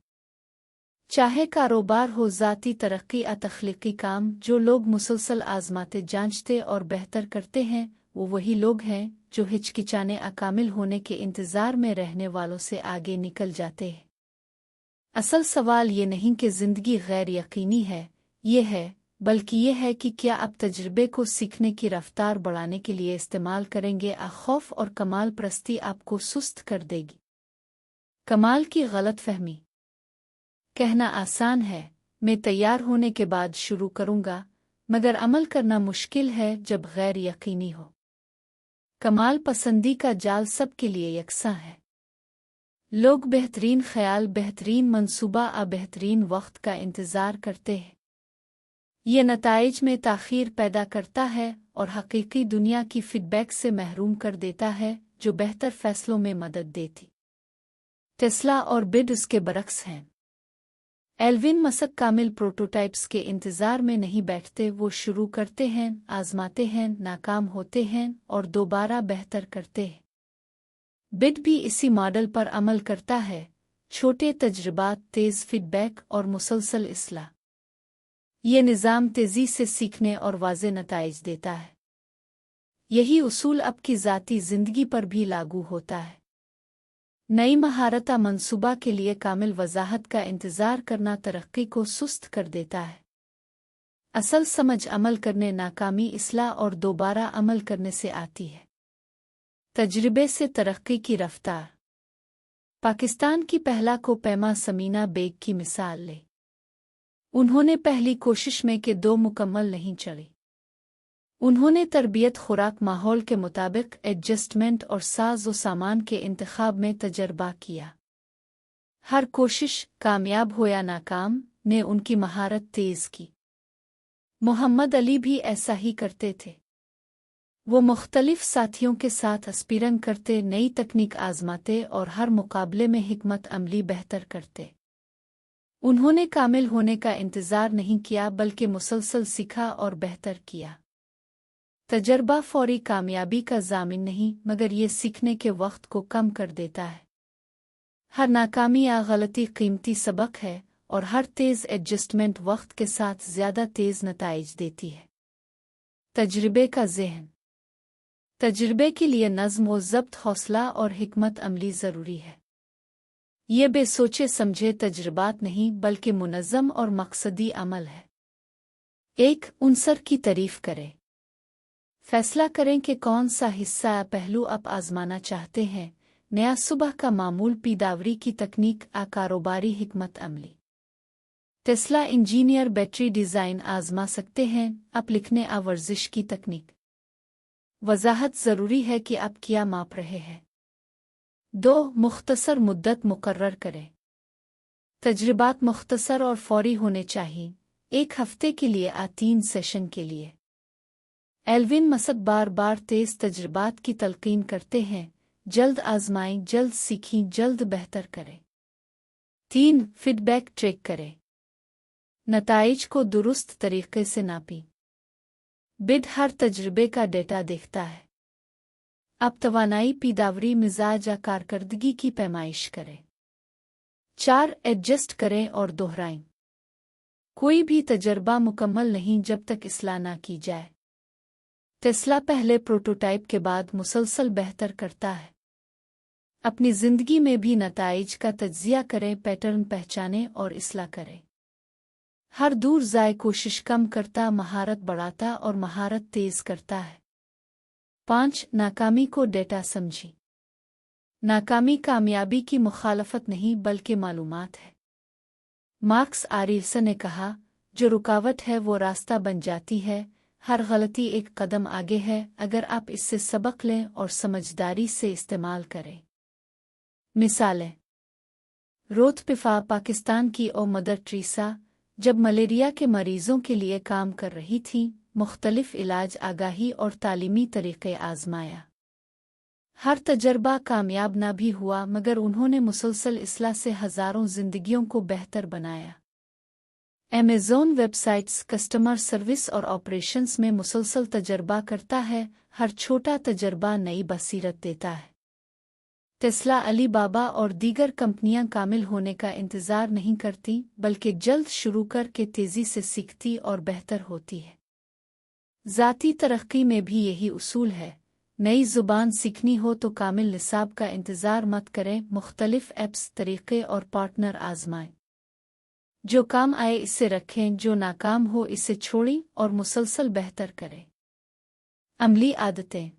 चाहे कारोबार हो, ज़ाती तरक्की या तख्लीकी काम, जो लोग मुसलसल आजमाते, जांचते और बेहतर करते हैं, वो वही लोग हैं जो हिचकिचाने, अकामिल होने के इंतज़ार में रहने वालों से आगे निकल जाते हैं। असल सवाल ये नहीं कि ज़िंदगी गैर यकीनी है, ये है, बल्कि ये है कि क्या आप तजर्बे को सीखने की रफ्तार बढ़ाने के लिए इस्तेमाल करेंगे। खौफ और कमाल परस्ती आपको सुस्त कर देगी। कमाल की गलत फहमी। कहना आसान है, मैं तैयार होने के बाद शुरू करूंगा, मगर अमल करना मुश्किल है जब गैर यकीनी हो। कमाल पसंदी का जाल सबके लिए यकसा है। लोग बेहतरीन ख्याल, बेहतरीन मंसूबा बेहतरीन वक्त का इंतज़ार करते हैं। ये नताइज में ताख़ीर पैदा करता है और हकीकी दुनिया की फीडबैक से महरूम कर देता है जो बेहतर फैसलों में मदद देती। टेस्ला और बिड उसके बरक्स हैं। एल्विन मस्क कामिल प्रोटोटाइप्स के इंतज़ार में नहीं बैठते, वो शुरू करते हैं, आजमाते हैं, नाकाम होते हैं और दोबारा बेहतर करते हैं। बिड भी इसी मॉडल पर अमल करता है, छोटे तजर्बात, तेज़ फीडबैक और मुसलसल इस्लाह। ये निज़ाम तेज़ी से सीखने और वाज़े नताइज देता है। यही उसूल आपकी ज़ाती ज़िंदगी पर भी लागू होता है। नई महारत मंसूबा के लिए कामिल वज़ाहत का इंतज़ार करना तरक्की को सुस्त कर देता है। असल समझ अमल करने, नाकामी, इस्लाह और दोबारा अमल करने से आती है। तजर्बे से तरक्की की रफ्तार। पाकिस्तान की पहला को पैमा समीना बेग की मिसाल ले। उन्होंने पहली कोशिश में के 2 मुकम्मल नहीं चढ़ी। उन्होंने तरबियत, खुराक, माहौल के मुताबिक एडजस्टमेंट और साज व सामान के इंतखाब में तजर्बा किया। हर कोशिश, कामयाब हो या नाकाम, ने उनकी महारत तेज़ की। मोहम्मद अली भी ऐसा ही करते थे। वो मुख्तलिफ साथियों के साथ स्पीरंग करते, नई तकनीक आजमाते और हर मुकाबले में हिकमत अमली बेहतर करते। उन्होंने कामिल होने का इंतज़ार नहीं किया बल्कि मुसलसल सीखा और बेहतर किया। तजर्बा फौरी कामयाबी का ज़ामिन नहीं, मगर ये सीखने के वक्त को कम कर देता है। हर नाकामी या गलती कीमती सबक है और हर तेज़ एडजस्टमेंट वक्त के साथ ज़्यादा तेज़ नताइज देती है। तजर्बे का ज़हन। तजर्बे के लिए नज़्म व ज़ब्त, हौसला और हिकमत अमली ज़रूरी है। ये बेसोचे समझे तजुर्बात नहीं बल्कि मुनज़्ज़म और मकसदी अमल है। 1. उनसर की तारीफ करें। फैसला करें कि कौन सा हिस्सा या पहलू आप आजमाना चाहते हैं। नया सुबह का मामूल, पीदावरी की तकनीक, कारोबारी हिकमत अमली। टेस्ला इंजीनियर बैटरी डिज़ाइन आजमा सकते हैं। आप लिखने वर्जिश की तकनीक। वजाहत ज़रूरी है कि आप क्या माप रहे हैं। 2. मुख्तसर मुद्दत मुकर्रर करें। तजर्बात मुख्तसर और फौरी होने चाहिए। 1 हफ्ते के लिए 3 सेशन के लिए। एल्विन मस्क बार बार तेज़ तजर्बात की तलकीन करते हैं। जल्द आजमाएं, जल्द सीखें, जल्द बेहतर करें। 3. फीडबैक ट्रैक करें। नताइज को दुरुस्त तरीके से नापी। बिड हर तजुर्बे का डेटा देखता है। अब तवानाई, पीदावरी, मिजाज या कारकर्दगी की पैमाइश करें। 4. एडजस्ट करें और दोहराएं। कोई भी तजर्बा मुकम्मल नहीं जब तक इस्लाह ना की जाए। टेस्ला पहले प्रोटोटाइप के बाद मुसलसल बेहतर करता है। अपनी ज़िंदगी में भी नताइज का तज्जिया करें, पैटर्न पहचानें और इस्लाह करें। हर दूर जाए कोशिश कम करता, महारत बढ़ाता और महारत तेज़ करता है। 5. नाकामी को डेटा समझी। नाकामी कामयाबी की मुखालफत नहीं बल्कि मालूमात है। मार्क्स आरेल्सन ने कहा, जो रुकावट है वो रास्ता बन जाती है। हर गलती एक कदम आगे है अगर आप इससे सबक लें और समझदारी से इस्तेमाल करें। मिसालें: रोथ पिफा पाकिस्तान की और मदर टेरेसा जब मलेरिया के मरीजों के लिए काम कर रही थीं, मुख्तलिफ इलाज, आगाही और तालीमी तरीक़े आजमाया। हर तजर्बा कामयाब ना भी हुआ मगर उन्होंने मुसलसल इस्लाह से हज़ारों जिंदगियों को बेहतर बनाया। अमेज़न वेबसाइट्स कस्टमर सर्विस और ऑपरेशंस में मुसलसल तजर्बा करता है। हर छोटा तजर्बा नई बसीरत देता है। टेस्ला, अली बाबा और दीगर कंपनियां कामिल होने का इंतज़ार नहीं करती बल्कि जल्द शुरू करके तेज़ी से सीखती और बेहतर होती है। ज़ाती तरक्की में भी यही उसूल है। नई ज़ुबान सीखनी हो तो कामिल निसाब का इंतज़ार मत करें। मुख्तलिफ ऐप्स, तरीक़े और पार्टनर आजमाएं। जो काम आए इसे रखें, जो नाकाम हो इसे छोड़ें और मुसलसल बेहतर करें। अमली आदतें।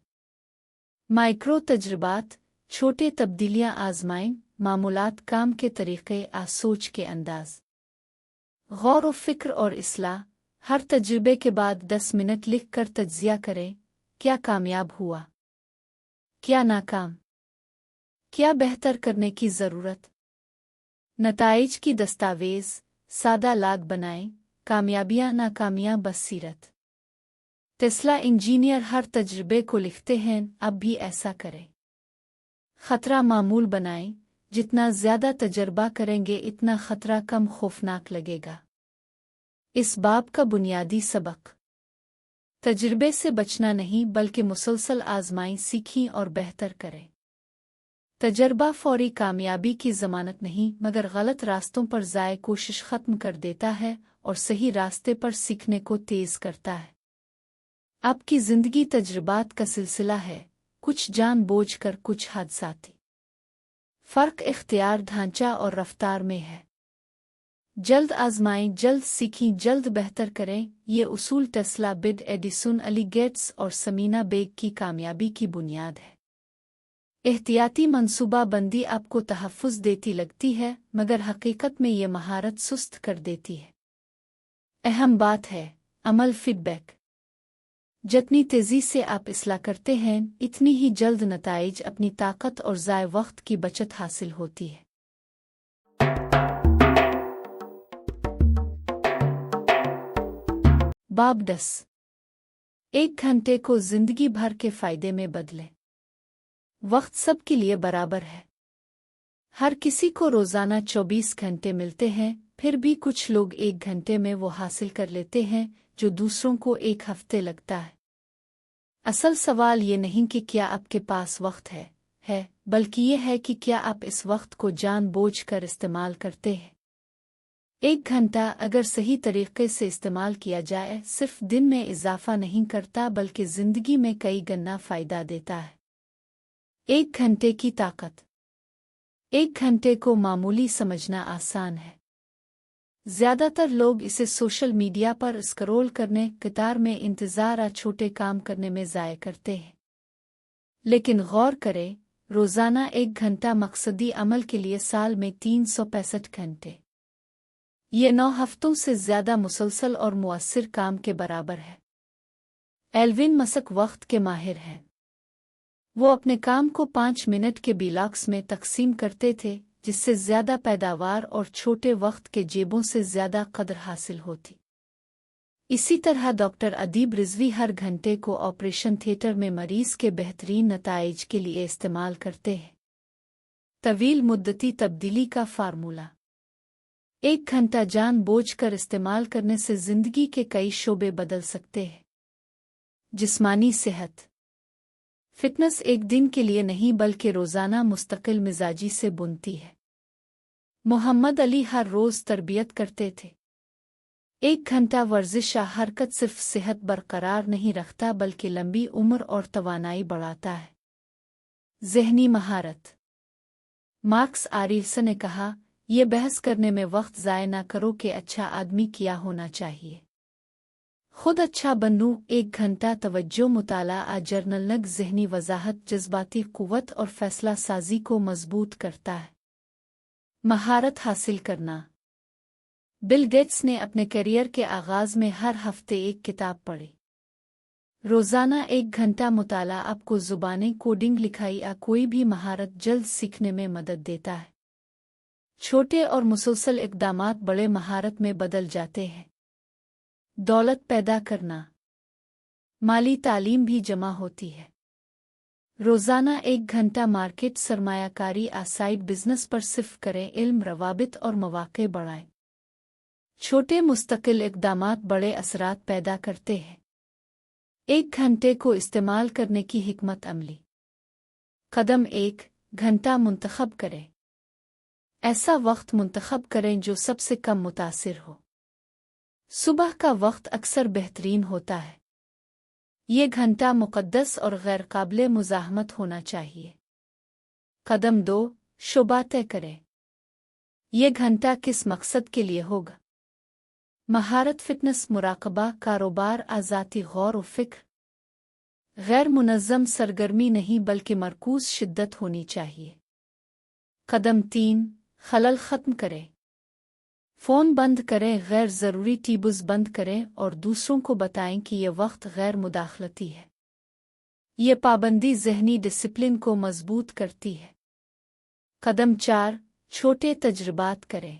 माइक्रो तजर्बात, छोटे तब्दीलियां आजमाएं। मामूलात, काम के तरीक़े, सोच के अंदाज, गौर व फ़िक्र और इस्लाह। हर तजुर्बे के बाद 10 मिनट लिख कर तज्जिया करें। क्या कामयाब हुआ, क्या नाकाम, क्या बेहतर करने की ज़रूरत। नताइज की दस्तावेज़, सादा लाग बनाएं। कामयाबियाँ, नाकामियाँ, बसीरत। टेस्ला इंजीनियर हर तजुर्बे को लिखते हैं, अब भी ऐसा करें। ख़तरा मामूल बनाएं। जितना ज़्यादा तजर्बा करेंगे इतना ख़तरा कम खौफनाक लगेगा। इस बाब का बुनियादी सबक: तजुर्बे से बचना नहीं बल्कि मुसलसल आजमाएं, सीखें और बेहतर करें। तजर्बा फौरी कामयाबी की ज़मानत नहीं मगर गलत रास्तों पर ज़ाये कोशिश ख़त्म कर देता है और सही रास्ते पर सीखने को तेज़ करता है। आपकी ज़िंदगी तजर्बात का सिलसिला है, कुछ जानबूझ कर, कुछ हादसाती। फ़र्क इख्तियार, ढांचा और रफ्तार में है। जल्द आजमाएं, जल्द सीखें, जल्द बेहतर करें। ये उसूल टेस्ला, बिड, एडिसन, अली गेट्स और समीना बेग की कामयाबी की बुनियाद है। एहतियाती मंसूबा बंदी आपको तहफ़्फ़ुज़ देती लगती है मगर हकीकत में ये महारत सुस्त कर देती है। अहम बात है अमल, फीडबैक। जितनी तेज़ी से आप इस्लाह करते हैं इतनी ही जल्द नताइज, अपनी ताकत और ज़ाय वक्त की बचत हासिल होती है। बाब 10। 1 घंटे को ज़िंदगी भर के फ़ायदे में बदलें। वक्त सबके लिए बराबर है। हर किसी को रोज़ाना 24 घंटे मिलते हैं, फिर भी कुछ लोग 1 घंटे में वो हासिल कर लेते हैं जो दूसरों को 1 हफ्ते लगता है। असल सवाल ये नहीं कि क्या आपके पास वक्त है, बल्कि ये है कि क्या आप इस वक्त को जानबूझ कर इस्तेमाल करते हैं। 1 घंटा अगर सही तरीके से इस्तेमाल किया जाए सिर्फ दिन में इजाफा नहीं करता बल्कि ज़िंदगी में कई गुना फ़ायदा देता है। 1 घंटे की ताकत। एक घंटे को मामूली समझना आसान है। ज्यादातर लोग इसे सोशल मीडिया पर स्क्रॉल करने, कतार में इंतजार या छोटे काम करने में ज़ाय करते हैं। लेकिन गौर करें, रोज़ाना 1 घंटा मकसदी अमल के लिए साल में 365 घंटे। ये 9 हफ्तों से ज़्यादा मुसलसल और मुअस्सिर काम के बराबर है। एल्विन मस्क वक्त के माहिर हैं। वो अपने काम को 5 मिनट के ब्लॉक्स में तकसीम करते थे, जिससे ज़्यादा पैदावार और छोटे वक्त के जेबों से ज़्यादा कदर हासिल होती। इसी तरह डॉक्टर अदीब रिजवी हर घंटे को ऑपरेशन थिएटर में मरीज़ के बेहतरीन नताइज के लिए इस्तेमाल करते हैं। तवील मुद्दती तब्दीली का फार्मूला। 1 घंटा जानबूझकर इस्तेमाल करने से ज़िंदगी के कई शोबे बदल सकते हैं। जिस्मानी सेहत। फिटनेस एक दिन के लिए नहीं बल्कि रोज़ाना मुस्तकिल मिजाजी से बुनती है। मोहम्मद अली हर रोज़ तरबियत करते थे। 1 घंटा वर्जिश या हरकत सिर्फ सेहत बरकरार नहीं रखता बल्कि लंबी उम्र और तवानाई बढ़ाता है। ज़हनी महारत। मार्क्स आरेल्स ने कहा, यह बहस करने में वक्त ज़ाय ना करो कि अच्छा आदमी क्या होना चाहिए, खुद अच्छा बनूं। 1 घंटा तवज्जो मुताला जर्नलनग ज़हनी वजाहत, जज्बाती कुव्वत और फैसला साजी को मजबूत करता है। महारत हासिल करना। बिल गेट्स ने अपने करियर के आगाज़ में हर हफ्ते एक किताब पढ़ी। रोज़ाना 1 घंटा मुताला आपको ज़ुबानी, कोडिंग, लिखाई या कोई भी महारत जल्द सीखने में मदद देता है। छोटे और मुसलसल इक़दामात बड़े महारत में बदल जाते हैं। दौलत पैदा करना। माली तालीम भी जमा होती है। रोज़ाना 1 घंटा मार्केट, सरमायाकारी या साइड बिजनेस पर सिर्फ करें। इल्म, रवाबित और मौक़े बढ़ाएं। छोटे मुस्तकिल इक़दामात बड़े असरात पैदा करते हैं। 1 घंटे को इस्तेमाल करने की हिकमत अमली। कदम 1 घंटा मुंतखब करें। ऐसा वक्त मुंतखब करें जो सबसे कम मुतासिर हो। सुबह का वक्त अक्सर बेहतरीन होता है। ये घंटा मुक़द्दस और गैर काबिल मुज़ाहमत होना चाहिए। कदम 2 शोबा तय करें। ये घंटा किस मकसद के लिए होगा? महारत, फिटनेस, मुराकबा, कारोबार, आज़ाती गौर व फ़िक्र। गैर मुनज़्ज़म सरगर्मी नहीं बल्कि मरकूज़ शिद्दत होनी चाहिए। कदम 3 खलल ख़त्म करें। फ़ोन बंद करें, गैर ज़रूरी टीबुज़ बंद करें और दूसरों को बताएं कि यह वक्त गैर मुदाखलती है। ये पाबंदी ज़हनी डिसिप्लिन को मजबूत करती है। कदम 4 छोटे तजर्बात करें।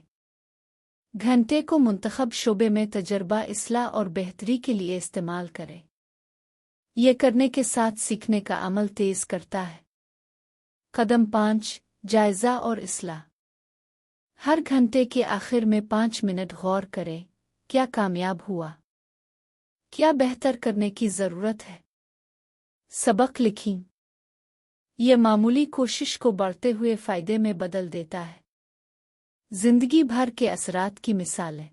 घंटे को मुंतखब शोबे में तजर्बा, इस्लाह और बेहतरी के लिए इस्तेमाल करें। ये करने के साथ सीखने का अमल तेज़ करता है। कदम 5 जायज़ा और इस्लाह। हर घंटे के आखिर में 5 मिनट गौर करें, क्या कामयाब हुआ, क्या बेहतर करने की ज़रूरत है। सबक लिखें। यह मामूली कोशिश को बढ़ते हुए फ़ायदे में बदल देता है। ज़िंदगी भर के असरात की मिसालें।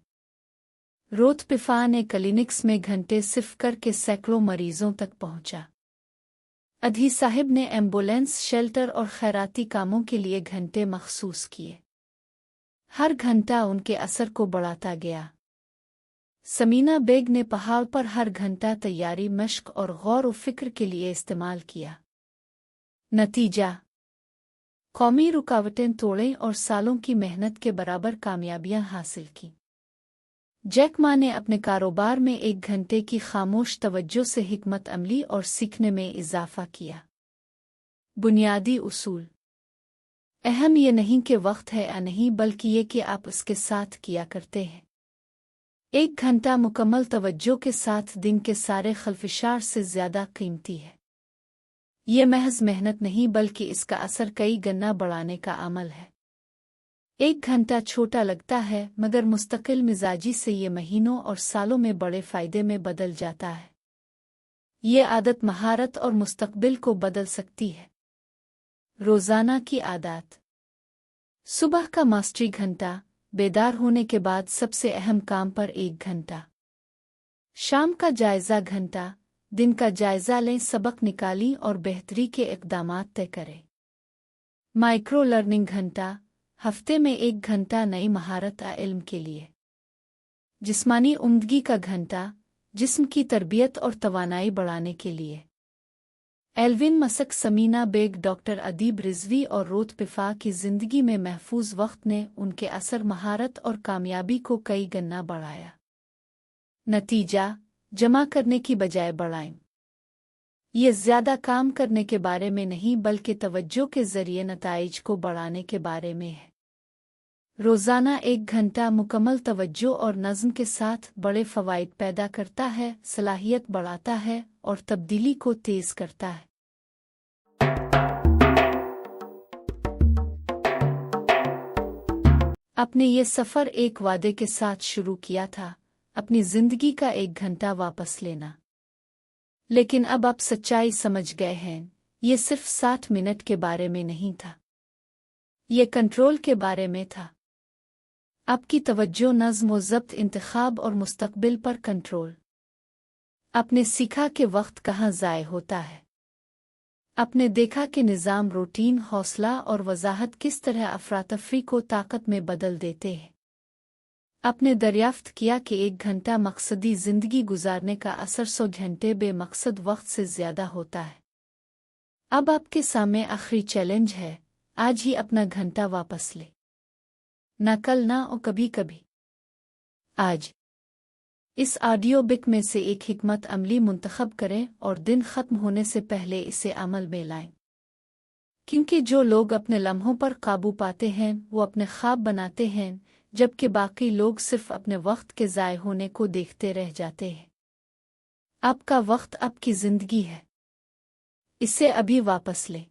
रोथ पिफा ने क्लिनिक्स में घंटे सिर्फ करके सैकड़ों मरीजों तक पहुंचा। अधी साहिब ने एम्बुलेंस, शेल्टर और खैराती कामों के लिए घंटे मखसूस किए। हर घंटा उनके असर को बढ़ाता गया। समीना बेग ने पहाड़ पर हर घंटा तैयारी, मश्क और गौर व फिक्र के लिए इस्तेमाल किया। नतीजा, कौमी रुकावटें तोड़ें और सालों की मेहनत के बराबर कामयाबियां हासिल की। जैक मा ने अपने कारोबार में 1 घंटे की खामोश तवज्जो से हिकमत अमली और सीखने में इजाफा किया। बुनियादी उसूल। अहम ये नहीं कि वक्त है या नहीं, बल्कि ये कि आप इसके साथ किया करते हैं। 1 घंटा मुकम्मल तवज्जो के साथ दिन के सारे खलफिशार से ज़्यादा कीमती है। ये महज मेहनत नहीं बल्कि इसका असर कई गुना बढ़ाने का अमल है। 1 घंटा छोटा लगता है, मगर मुस्तकिल मिजाजी से ये महीनों और सालों में बड़े फ़ायदे में बदल जाता है। ये आदत महारत और मुस्तकबिल को बदल सकती है। रोज़ाना की आदत। सुबह का मास्टरी घंटा, बेदार होने के बाद सबसे अहम काम पर 1 घंटा। शाम का जायज़ा घंटा, दिन का जायज़ा लें, सबक निकालें और बेहतरी के इक़दामात तय करें। माइक्रो लर्निंग घंटा, हफ्ते में 1 घंटा नई महारत या इल्म के लिए। जिस्मानी उम्दगी का घंटा, जिस्म की तरबियत और तवानाई बढ़ाने के लिए। एल्विन मसक, समीना बेग, डॉक्टर अदीब रिजवी और रोत पिफा की ज़िंदगी में महफूज वक्त ने उनके असर, महारत और कामयाबी को कई गुना बढ़ाया। नतीजा, जमा करने की बजाय बढ़ाएं। ये ज़्यादा काम करने के बारे में नहीं बल्कि तवज्जो के ज़रिए नताइज को बढ़ाने के बारे में है। रोज़ाना 1 घंटा मुकम्मल तवज्जो और नज़्म के साथ बड़े फ़वाइद पैदा करता है, सलाहियत बढ़ाता है और तब्दीली को तेज़ करता है। आपने ये सफ़र एक वादे के साथ शुरू किया था, अपनी ज़िंदगी का 1 घंटा वापस लेना। लेकिन अब आप सच्चाई समझ गए हैं, ये सिर्फ 60 मिनट के बारे में नहीं था, ये कंट्रोल के बारे में था। आपकी तवज्जो, नज़्म व ज़ब्त, इंतखाब और मुस्तक़बिल पर कंट्रोल। आपने सीखा कि वक्त कहाँ ज़ाय होता है। आपने देखा कि निज़ाम, रूटीन, हौसला और वज़ाहत किस तरह अफरातफ़री को ताकत में बदल देते हैं। आपने दरियाफ्त किया कि 1 घंटा मकसदी ज़िंदगी गुजारने का असर 100 घंटे बेमकसद वक्त से ज़्यादा होता है। अब आपके सामने आखिरी चैलेंज है, आज ही अपना घंटा वापस ले। ना कल, ना और कभी कभी, आज। इस ऑडियो बुक में से एक हिकमत अमली मुंतखब करें और दिन ख़त्म होने से पहले इसे अमल में लाएं। क्योंकि जो लोग अपने लम्हों पर काबू पाते हैं वो अपने ख्वाब बनाते हैं, जबकि बाकी लोग सिर्फ अपने वक्त के ज़ाय होने को देखते रह जाते हैं। आपका वक्त आपकी ज़िंदगी है, इसे अभी वापस लें।